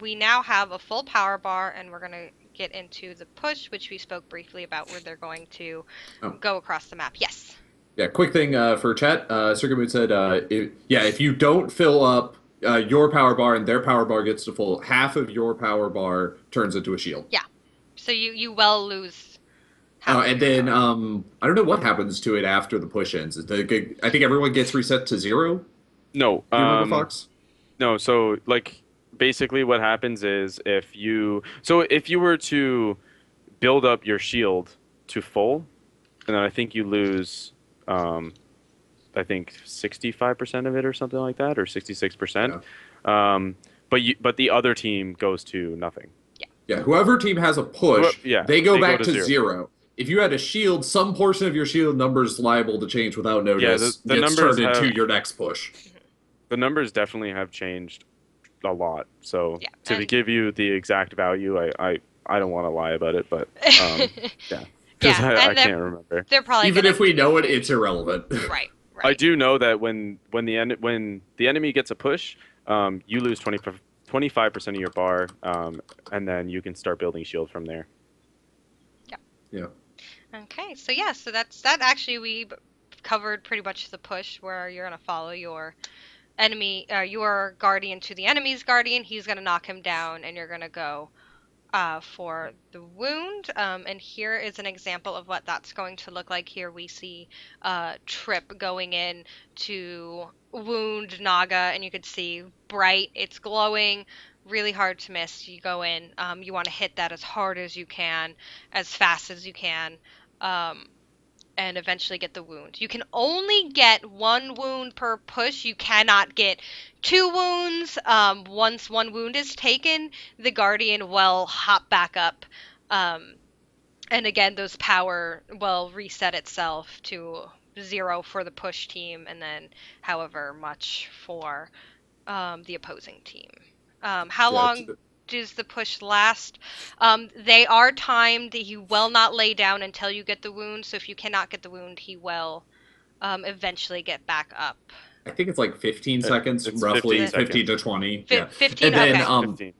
We now have a full power bar, and we're gonna get into the push, which we spoke briefly about, where they're going to
Oh.
go across the map. Yes.
Yeah, quick thing for chat. Circuit Moon said, if you don't fill up your power bar and their power bar gets to full, half of your power bar turns into a shield.
Yeah. So you well lose.
And
Happening.
then I don't know what happens to it after the push ends. I think everyone gets reset to zero.
No,
Do you remember, Fox?
no. So like basically what happens is if you were to build up your shield to full, and then I think you lose um, I think 65% of it or something like that, or 66%.
Yeah.
Um, but the other team goes to nothing.
Yeah.
Yeah. Whoever team has a push,
Yeah,
they go
they go
back
to
to
zero.
zero. If you had a shield, some portion of your shield number is liable to change without
Yeah,
notice,
the
gets
numbers
turned into
have
your next push.
Mhm.
the numbers definitely have changed a lot. So
Yeah.
to give you the exact value, I don't want to lie about it, but um, yeah, because
Yeah,
I
and
can't remember.
they're probably
Even
gonna
if we know it,
change.
it's irrelevant.
Right,
I
right.
do know that when the enemy gets a push, you lose 25% of your bar, and then you can start building shield from there.
Yep.
Yeah.
Okay, so yeah, so that actually covered pretty much the push where you're gonna follow your guardian to the enemy's guardian. He's gonna knock him down, and you're gonna go for the wound. And here is an example of what that's going to look like. Here we see Trip going in to wound Naga, and you could see bright, it's glowing, really hard to miss. You go in, you want to hit that as hard as you can, as fast as you can. Um, and eventually get the wound. You can only get one wound per push. You cannot get two wounds. Once one wound is taken, the Guardian will hop back up. Um, and again, those power will reset itself to zero for the push team, and then however much for the opposing team. How
Yeah.
long does the push last? They are timed. He will not lay down until you get the wound. So if you cannot get the wound, he will eventually get back up.
I think it's like 15 seconds,
It's 15
roughly
The
15 to
seconds.
20. Yeah.
15.
And then
Okay.
um
15.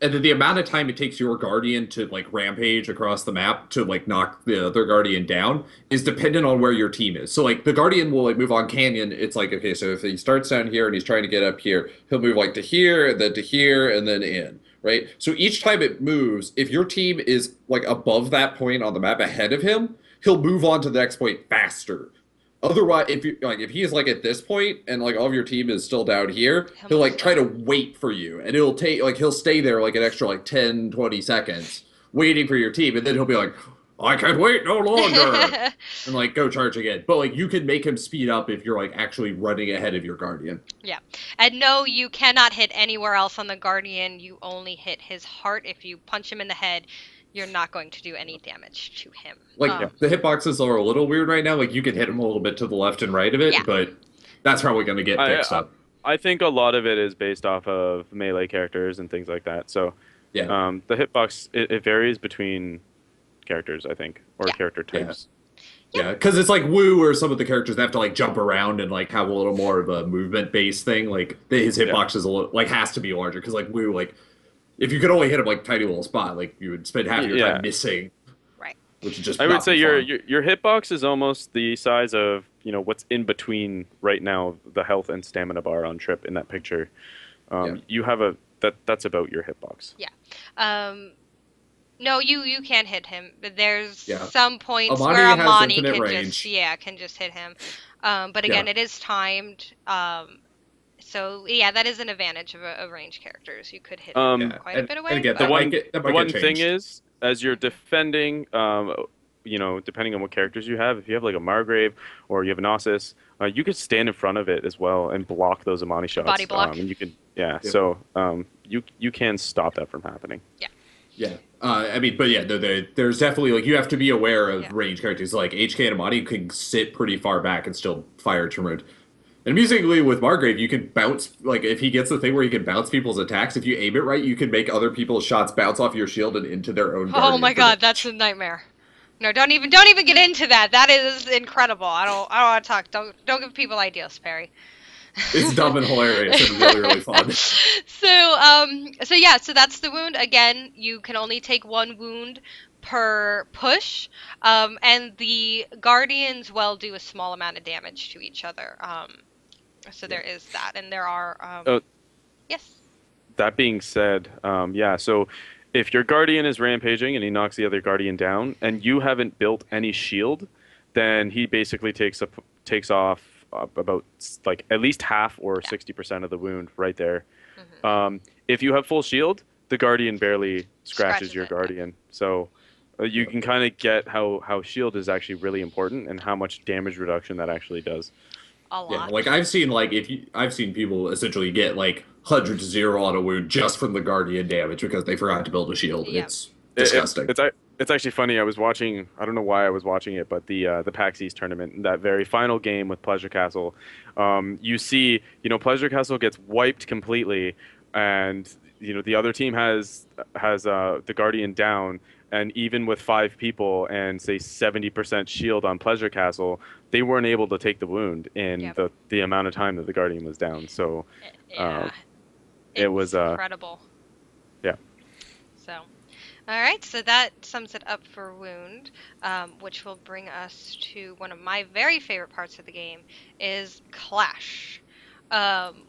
and then the amount of time it takes your guardian to like rampage across the map to like knock the other guardian down is dependent on where your team is. So like the guardian will like move on canyon. It's like okay, so if he starts down here and he's trying to get up here, he'll move like to here and then to here and then in, right? So each time it moves, if your team is like above that point on the map ahead of him, he'll move on to the next point faster. Otherwise, if he is like at this point and like all of your team is still down here,
He'll
he'll
move
like try to
slower.
wait for you and it'll take like he'll stay there like an extra like 10, 20 seconds waiting for your team and then he'll be like, I can't wait no longer and like go charge again. But like you can make him speed up if you're like actually running ahead of your guardian.
Yeah. And no, you cannot hit anywhere else on the Guardian. You only hit his heart. If you punch him in the head, you're not going to do any damage to him.
Like
Yeah.
the hitboxes are a little weird right now. Like you can hit him a little bit to the left and right of
Yeah.
it, but that's probably going to get
I,
fixed
I
up.
I think a lot of it is based off of melee characters and things like that. So
Yeah.
the hitbox it varies between characters, I think, or
Yeah.
character
Yeah.
types.
Yep.
Yeah, because it's like Woo or some of the characters that have to like jump around and like have a little more of a movement based thing. Like his
Yeah.
hitbox is a little like has to be larger because like Woo like if you could only hit him like tiny little spot like you would spend half your time
Yeah.
missing,
Right.
which would just
I would
not
say
be
your,
fun.
your hitbox is almost the size of, what's in between right now the health and stamina bar on Trip in that picture.
Yeah,
You have that's about your hitbox.
Yeah. Um, no, you can hit him. But there's
yeah.
some points where
Amani has
Amani
infinite
can just
range.
yeah, can just hit him. But
Yeah,
again, it is timed. So yeah, that is an advantage of range characters. You could hit him
Um,
yeah,
quite a bit
and
away,
again
the
but
one
that
the
might get
one thing
changed.
is, as you're
Mhm.
defending, depending on what characters you have, if you have like a Margrave or you have an Ossus, you could stand in front of it as well and block those Amani
body
shots.
block.
And you can, yeah.
Yeah,
So you can stop that from happening.
Yeah.
yeah. I mean, but yeah, there's definitely like you have to be aware
Yeah.
of range characters like HK and Amani can sit pretty far back and still fire turned. And amusingly, with Margrave, you can bounce like if he gets the thing where he can bounce people's attacks. If you aim it right, you can make other people's shots bounce off your shield and into their own
Oh
guardian
my
for
God, that's
damage.
a nightmare. No, don't even get into that. That is incredible. I don't want to talk. Don't give people ideas, Perry.
It's dumb and hilarious and really really fun.
So yeah, so that's the wound. Again, you can only take one wound per push. And the guardians will do a small amount of damage to each other. So
Yeah.
there is that, and there are
Uh,
yes.
that being said, yeah. So if your guardian is rampaging and he knocks the other guardian down, and you haven't built any shield, then he basically takes off about like at least half or
Yeah.
60% of the wound right there.
Hmm.
If you have full shield, the guardian barely scratches
Scratches
your
it. Yeah.
guardian. So you
Yep.
can kind of get how shield is actually really important and how much damage reduction that actually does.
A
Yeah,
lot.
like I've seen people essentially get like hundreds of zero on a wound just from the guardian damage because they forgot to build a shield.
Yeah.
It's
It, it,
disgusting.
it's ac- it's actually funny. I was watching. I don't know why I was watching it, but the PAX East tournament, that very final game with Pleasure Castle, you see, Pleasure Castle gets wiped completely, and the other team has the Guardian down, and even with 5 people and say 70% shield on Pleasure Castle, they weren't able to take the wound in
Yep.
the amount of time that the Guardian was down. So,
Yeah.
um, it
It's
was
incredible.
yeah.
So, all right. So that sums it up for wound, which will bring us to one of my very favorite parts of the game is clash.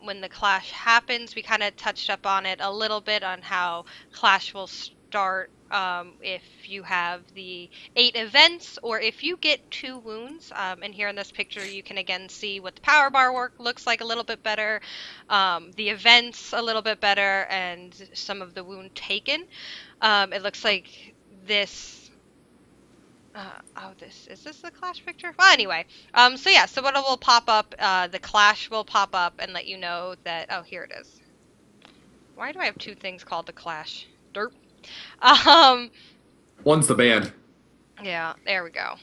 When the clash happens, we kind of touched up on it a little bit on how clash will start if you have the 8 events or if you get 2 wounds. And here in this picture, you can again see what the power bar work looks like a little bit better, the events a little bit better, and some of the wound taken. It looks like this. Oh, this is this the clash picture? Well, anyway, so yeah, so what will pop up? The clash will pop up and let you know that. Oh, here it is. Why do I have 2 things called the clash? Derp. Um,
One's the band.
yeah, there we go.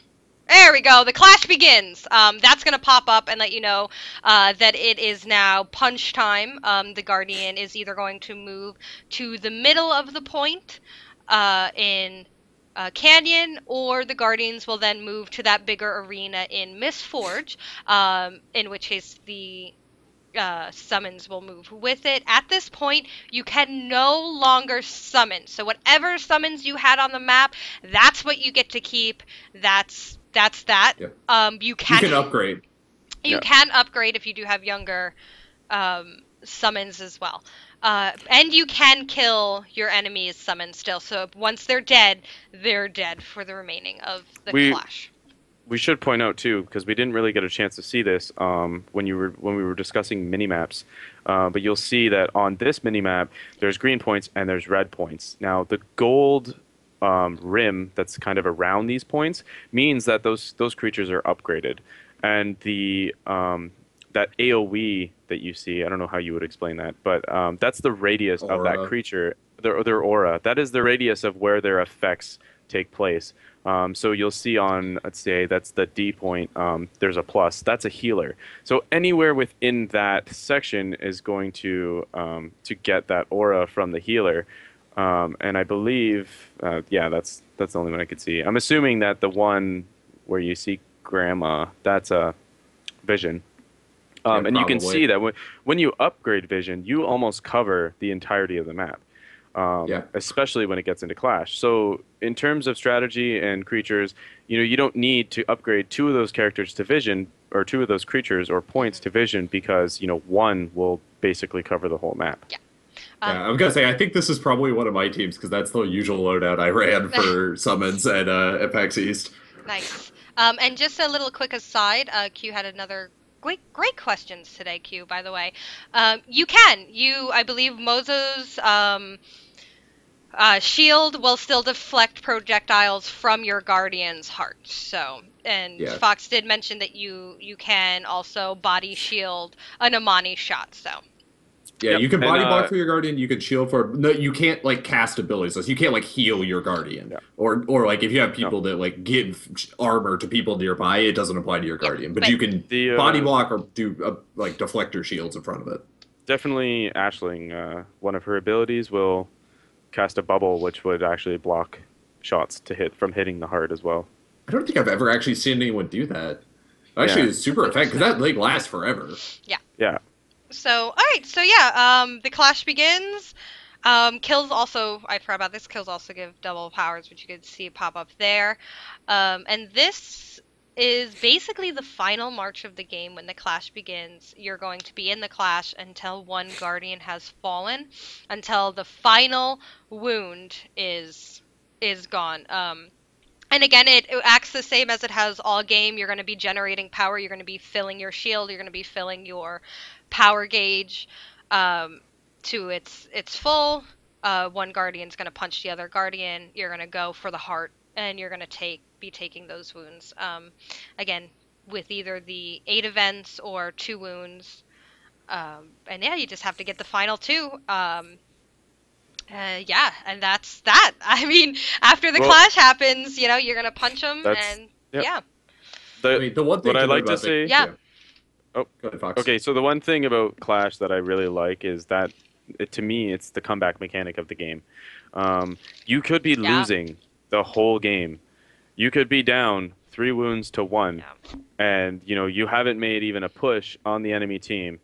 There we go. The clash begins. That's gonna pop up and let you know that it is now punch time. The Guardian is either going to move to the middle of the point in Canyon, or the Guardians will then move to that bigger arena in Mistforge. In which case the summons will move with it. At this point, you can no longer summon. So whatever summons you had on the map, that's what you get to keep. That's that.
Yep.
You
You
can
can upgrade.
you
Yeah.
can upgrade if you do have younger summons as well. And you can kill your enemy's summons still. So once they're dead for the remaining of the
We
clash.
we should point out too, because we didn't really get a chance to see this when we were discussing mini maps. But you'll see that on this mini map, there's green points and there's red points. Now the gold rim that's kind of around these points means that those creatures are upgraded, and the that AOE that you see, I don't know how you would explain that, but that's the radius of that
Aura.
creature, their aura. That is the radius of where their effects take place. So you'll see on, let's say that's the D point, there's a plus. That's a healer. So anywhere within that section is going to get that aura from the healer. And I believe, yeah, that's the only one I could see. I'm assuming that the one where you see Grandma, that's a vision.
Yeah,
And you can
probably.
see that when you upgrade vision, you almost cover the entirety of the map,
Yeah.
especially when it gets into Clash. So in terms of strategy and creatures, you don't need to upgrade 2 of those characters to vision, or 2 of those creatures or points to vision, because one will basically cover the whole map.
Yeah.
Yeah, I'm gonna say I think this is probably one of my teams because that's the usual loadout I ran for summons at PAX East.
Nice. And just a little quick aside, Q had another great questions today, Q, by the way. I believe Mozo's shield will still deflect projectiles from your Guardian's heart. So, and
Yeah.
Fox did mention that you can also body shield an Amani shot. So,
Yeah,
Yep.
you can
And
body block for your guardian. You can shield for. No, you can't like cast abilities. So you can't like heal your guardian,
yeah,
or like if you have
no.
people that like give armor to people nearby, it doesn't apply to your
yeah,
guardian. But
but
you can
The
body block or do like deflector shields in front of it.
Definitely Ashling, one of her abilities will cast a bubble, which would actually block shots to hit from hitting the heart as well.
I don't think I've ever actually seen anyone do that. Actually,
Yeah,
it's super
that's
effective because
interesting.
that like lasts forever.
Yeah.
yeah.
So, all right. So yeah, the clash begins. Kills also, I forgot about this. Kills also give double powers, which you could see pop up there. And this is basically the final march of the game. When the clash begins, you're going to be in the clash until one guardian has fallen, until the final wound is gone. And again, it acts the same as it has all game. You're going to be generating power. You're going to be filling your shield. You're going to be filling your power gauge um, to its full. One guardian's going to punch the other guardian. You're going to go for the heart, and you're going to be taking those wounds. Again, with either the 8 events or 2 wounds. And yeah, you just have to get the final 2. Yeah, and that's that. I mean, after the
Well,
clash happens, you're gonna punch them,
that's
and
yep.
yeah,
I
The
mean, the one thing
what I
to note
like to
about the
say.
yeah,
yeah.
Oh,
Go ahead, Fox.
okay. So the one thing about Clash that I really like is that to me, it's the comeback mechanic of the game. You could be
yeah,
losing the whole game. You could be down 3 wounds to 1,
yeah,
and you haven't made even a push on the enemy team.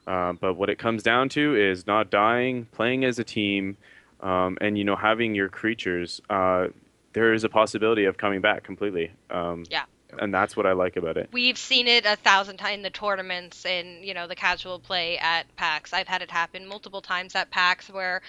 But what it comes down to is not dying, playing as a team, and having your creatures. There is a possibility of coming back completely,
yeah.
and that's what I like about it.
We've seen it 1,000 times in the tournaments, in the casual play at PAX. I've had it happen multiple times at PAX where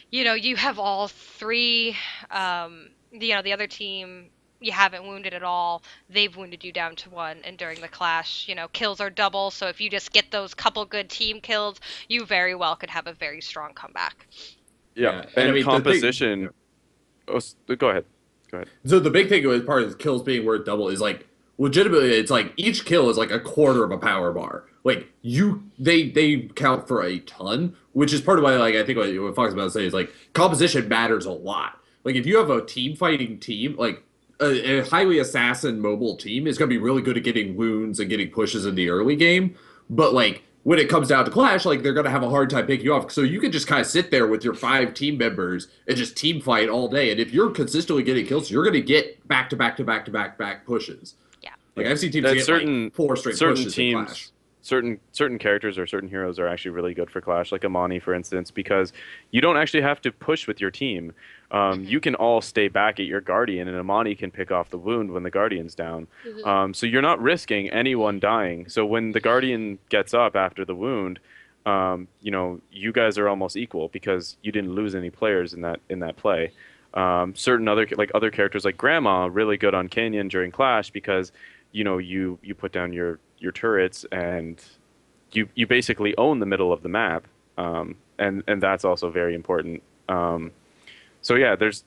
you have all 3. The other team you haven't wounded at all. They've wounded you down to 1, and during the clash, kills are double. So if you just get those couple good team kills, you very well could have a very strong comeback.
Yeah,
Yeah, and I
and
mean the thing.
composition. Oh, go ahead. Go ahead.
So the big thing with part of the kills being worth double is like legitimately it's like each kill is like a quarter of a power bar. Like they count for a ton, which is part of why like I think what Fox is about to say is like composition matters a lot. Like if you have a team fighting team, like a highly assassin mobile team is gonna be really good at getting wounds and getting pushes in the early game. But like when it comes down to clash, like they're gonna have a hard time picking you off. So you can just kind of sit there with your 5 team members and just team fight all day. And if you're consistently getting kills, you're gonna get back to back to back to back back pushes.
Yeah.
Like I've seen teams
That
get like 4 straight
certain
pushes in clash.
teams, certain characters or certain heroes are actually really good for Clash, like Amani, for instance, because you don't actually have to push with your team. You can all stay back at your Guardian, and Amani can pick off the wound when the Guardian's down. So you're not risking anyone dying. So when the Guardian gets up after the wound, you guys are almost equal because you didn't lose any players in that play. Certain other characters like Grandma really good on Canyon during Clash because you put down your turrets and you basically own the middle of the map, and that's also very important. So yeah, there's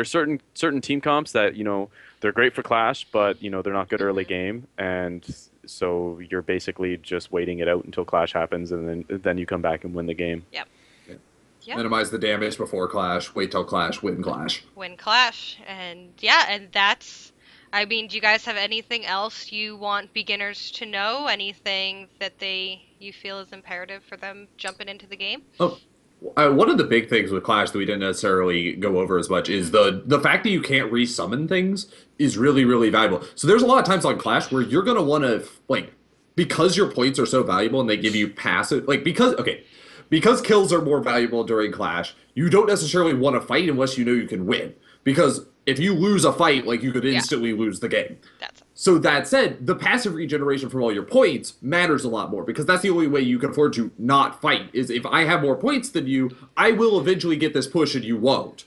certain team comps that they're great for Clash, but they're not good early game, and so you're basically just waiting it out until Clash happens, and then you come back and win the game.
Yep.
Yeah.
Yep.
Minimize the damage before clash, wait till clash, win clash.
Win clash, and yeah, and that's. I mean, do you guys have anything else you want beginners to know? Anything that you feel is imperative for them jumping into the game?
Oh, one of the big things with Clash that we didn't necessarily go over as much is the fact that you can't resummon things is really, really valuable. So there's a lot of times on Clash where you're going to want to, like, because your points are so valuable and they give you passive, like, because kills are more valuable during Clash, you don't necessarily want to fight unless you know you can win. Because if you lose a fight, like, you could instantly lose the game.
That's
So that said, the passive regeneration from all your points matters a lot more because that's the only way you can afford to not fight is if I have more points than you, I will eventually get this push and you won't.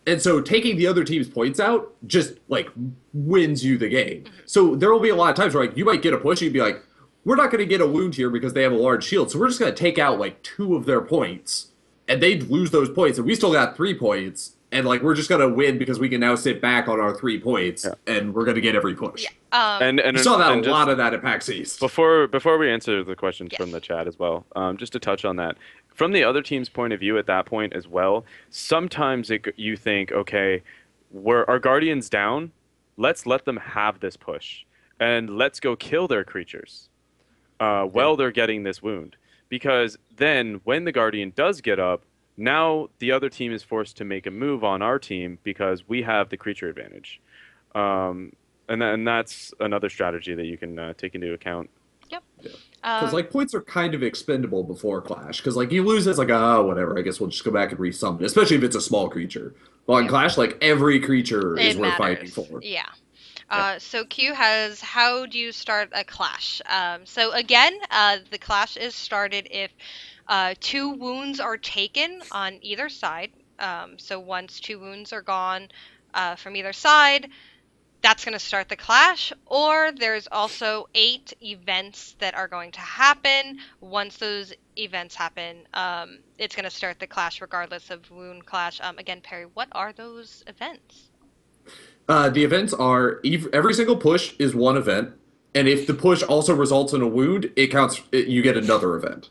And so taking the other team's points out just like wins you the game. So there will be a lot of times where like you might get a push and you'd be like, we're not going to get a wound here because they have a large shield. So we're just going to take out like 2 of their points and they'd lose those points and we still got 3 points. And like we're just gonna win because we can now sit back on our 3 points, and we're gonna get every push.
yeah.
And
You saw that
and
a lot of that at PAX East.
before we answer the questions
Yes.
from the chat as well, just to touch on that, from the other team's point of view at that point as well, sometimes you think, okay, our Guardian's down, let's let them have this push, and let's go kill their creatures while they're getting this wound, because then when the Guardian does get up, now the other team is forced to make a move on our team because we have the creature advantage. And that's another strategy that you can take into account.
Yep.
Because like points are kind of expendable before Clash. Because like you lose, it's like whatever. I guess we'll just go back and resummon, especially if it's a small creature. But in Clash, like every creature is
It
worth fighting
matters.
for.
Yeah.
Yeah.
So Q has how do you start a clash? So again, the clash is started if two wounds are taken on either side. So once two wounds are gone from either side, that's going to start the clash. Or there's also 8 events that are going to happen. Once those events happen, it's going to start the clash regardless of wound clash. Again, Perry, what are those events?
The events are every single push is one event, and if the push also results in a wound, it counts. You get another event.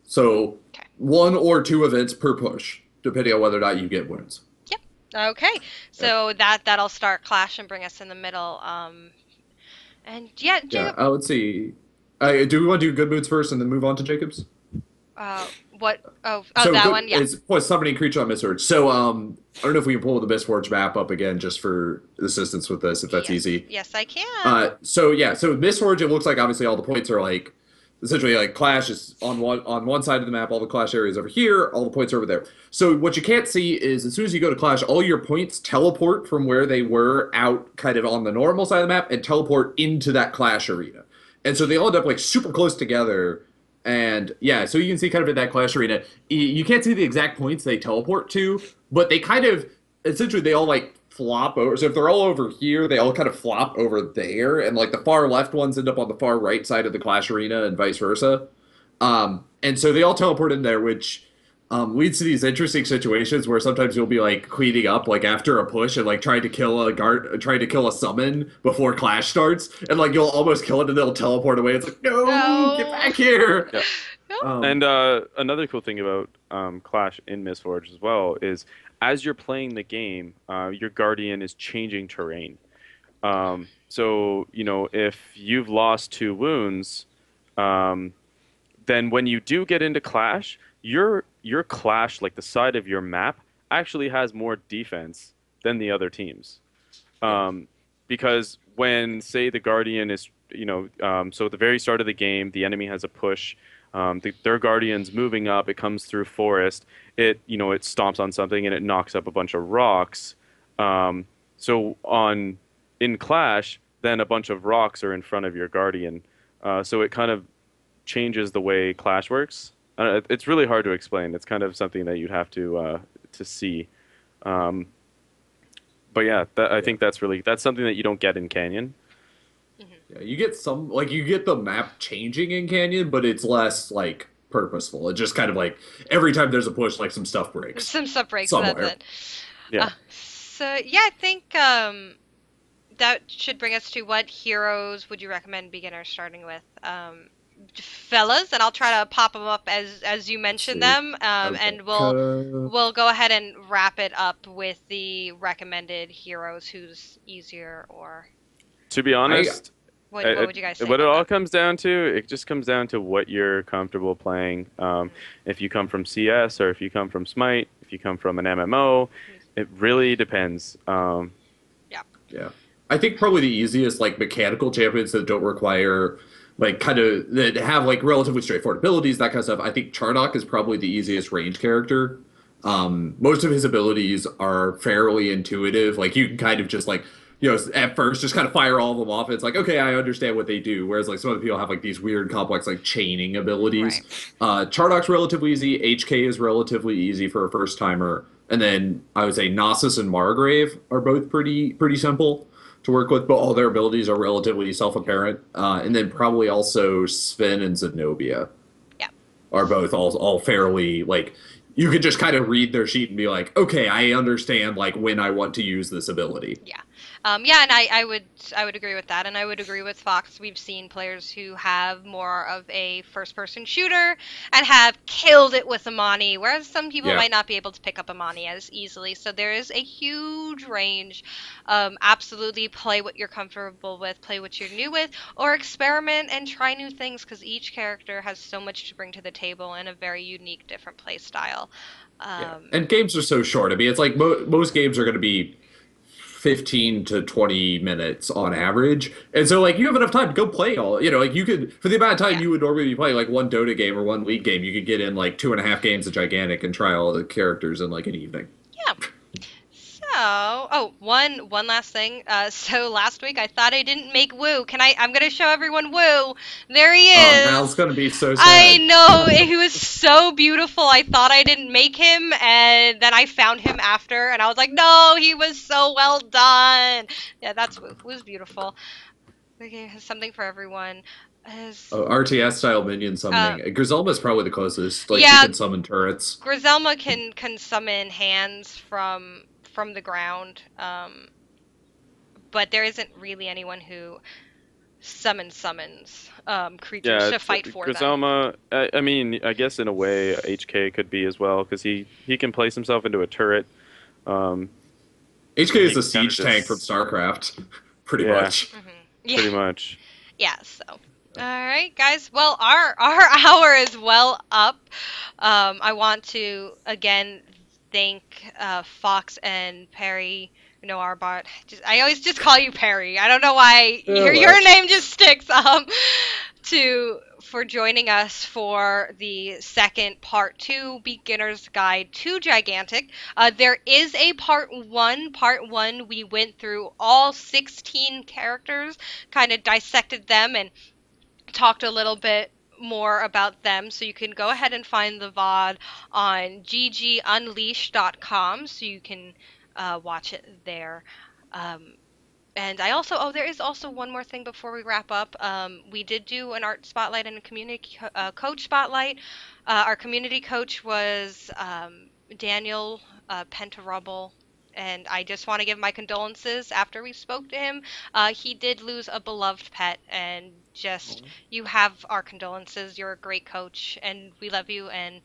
So
Okay.
one or two events per push, depending on whether or not you get wounds.
Yep. Okay.
Yeah,
So that'll start clash and bring us in the middle. And yeah,
yeah.
Jacob.
Let's see. Do we want to do good moods first and then move on to Jacobs?
What? Oh,
So
that
good
one. Yeah.
is summoning creature on Mistforge. So I don't know if we can pull the Mistforge map up again just for assistance with this, if that's
Yes.
easy.
Yes, I can.
So yeah, so Mistforge, it looks like obviously all the points are like essentially like Clash is on one side of the map, all the Clash areas over here, all the points are over there. So what you can't see is as soon as you go to Clash, all your points teleport from where they were out kind of on the normal side of the map and teleport into that Clash arena. And so they all end up like super close together. And yeah, so you can see kind of in that Clash arena, you can't see the exact points they teleport to, but they kind of essentially they all like flop over. So if they're all over here, they all kind of flop over there, and like the far left ones end up on the far right side of the Clash arena, and vice versa. And so they all teleport in there, which leads to these interesting situations where sometimes you'll be like cleaning up like after a push and like trying to kill a guard, trying to kill a summon before Clash starts, and like you'll almost kill it and they'll teleport away. It's like no, get
No.
back here.
Yeah.
No.
Um,
And another cool thing about Clash in Mistforge as well is as you're playing the game, your Guardian is changing terrain. So, if you've lost 2 wounds, um, then when you do get into Clash, your Clash, like the side of your map, actually has more defense than the other teams. Um, because when, say, the Guardian is, so at the very start of the game, the enemy has a push. Their Guardian's moving up. It comes through forest. It stomps on something and it knocks up a bunch of rocks. So in Clash, then a bunch of rocks are in front of your Guardian. So it kind of changes the way Clash works. It's really hard to explain. It's kind of something that you'd have to see. Um, but yeah, I think that's something that you don't get in Canyon.
Hmm.
yeah, you get some like you get the map changing in Canyon, but it's less like purposeful. It just kind of like every time there's a push, like some stuff breaks
Some sub breaks. That's
somewhere.
it.
Yeah.
So yeah, I think that should bring us to what heroes would you recommend beginners starting with, fellas, and I'll try to pop them up as you
Let's
mention
see.
them,
Okay.
and we'll go ahead and wrap it up with the recommended heroes who's easier or
To be
I
honest,
what would you guys say
what it
about
all
that?
comes down to, it just comes down to what you're comfortable playing. If you come from CS or if you come from Smite, if you come from an MMO, it really depends.
Yeah.
Yeah. I think probably the easiest like mechanical champions that don't require like kind of that have like relatively straightforward abilities, that kind of stuff. I think Charnock is probably the easiest range character. Most of his abilities are fairly intuitive. Like you can kind of just like at first just kind of fire all of them off. It's like okay, I understand what they do. Whereas like some of the people have like these weird complex like chaining abilities.
Right.
Charnock's relatively easy. HK is relatively easy for a first timer. And then I would say Nasus and Margrave are both pretty simple to work with, but all their abilities are relatively self-apparent. And then probably also Sven and Zenobia
Yeah.
are both all fairly like you could just kind of read their sheet and be like, okay, I understand like when I want to use this ability.
Yeah. Yeah, and I would agree with that, and I would agree with Fox. We've seen players who have more of a first-person shooter and have killed it with Amani, whereas some people
Yeah.
might not be able to pick up Amani as easily. So there is a huge range. Absolutely play what you're comfortable with, play what you're new with, or experiment and try new things because each character has so much to bring to the table and a very unique, different play style.
Yeah.
Um,
And games are so short. I mean, it's like most games are going to be 15 to 20 minutes on average. And so like you have enough time to go play all, like you could for the amount of time
yeah.
you would normally be playing like one Dota game or one League game, you could get in like 2.5 games of Gigantic and try all the characters in like an evening.
Yeah. one last thing. So last week I thought I didn't make Woo. I'm gonna show everyone Woo. There he
Oh, Mal's
is.
gonna be so
I
sad.
know, he was so beautiful. I thought I didn't make him, and then I found him after, and I was like, no, he was so well done. Yeah, that's Woo. Woo's beautiful. Okay, has something for everyone. Has
Oh, RTS style minion
uh
summoning. Griselma's probably the closest. Like she
yeah,
can summon turrets.
Griselma can summon hands from the ground. But there isn't really anyone who summons creatures
Yeah,
to fight for them.
Griselma. I mean, I guess in a way, HK could be as well because he can place himself into a turret. Um,
HK
and
is
he
a
can kind of
siege tank from
just
StarCraft, pretty
yeah,
much.
Yeah,
pretty much.
yeah. So, all right, guys. Well, our hour is well up. I want to again thank Fox and Perry. You know our bot. I always just call you Perry. I don't know why
Oh
your
well.
name just sticks. To for joining us for the second part two beginner's guide to gigantic. There is a part one. Part one, we went through all 16 characters, kind of dissected them, and talked a little bit more about them. So you can go ahead and find the VOD on ggunleash.com so you can watch it there. Um, and there is also one more thing before we wrap up. We did do an art spotlight and a community coach spotlight. Our community coach was Daniel Pentarubble, and I just want to give my condolences after we spoke to him. He did lose a beloved pet, and just you have our condolences. You're a great coach, and we love you, and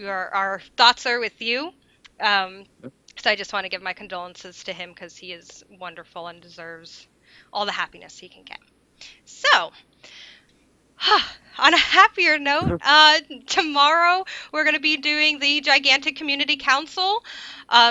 our thoughts are with you. Um, so I just want to give my condolences to him because he is wonderful and deserves all the happiness he can get. So, on a happier note, tomorrow we're going to be doing the Gigantic Community Council.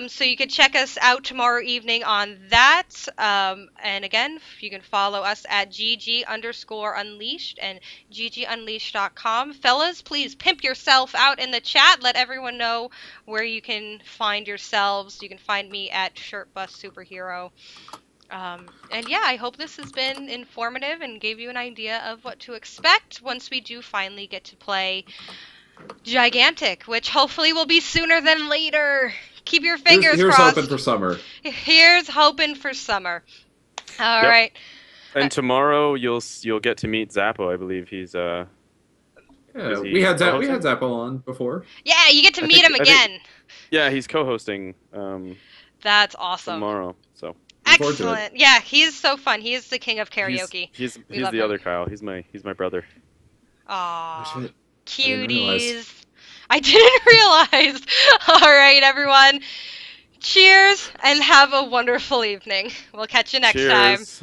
So you can check us out tomorrow evening on that. And again, you can follow us at GG_unleashed and ggunleashed.com. Fellas, please pimp yourself out in the chat. Let everyone know where you can find yourselves. You can find me at Shirtbus Superhero. And yeah, I hope this has been informative and gave you an idea of what to expect once we do finally get to play Gigantic, which hopefully will be sooner than later. Keep your fingers
Here's hoping
crossed.
for summer.
Here's hoping for summer. All
Yep.
right.
And tomorrow you'll get to meet Zappo. I believe he's
Yeah,
is
we
he
had we
co-hosting?
had Zappo on before.
Yeah, you get to meet him
I think
again.
yeah, he's co-hosting
That's awesome.
tomorrow. So
Looking forward to it.
Excellent. Yeah, he's so fun. He is the king of
he's
karaoke.
he's
We
he's
love
the
him.
other Kyle. He's my brother.
Oh,
Aw,
shit. I didn't realize.
cuties. I didn't realize. All right, everyone. Cheers and have a wonderful evening. We'll catch you next time.
Cheers.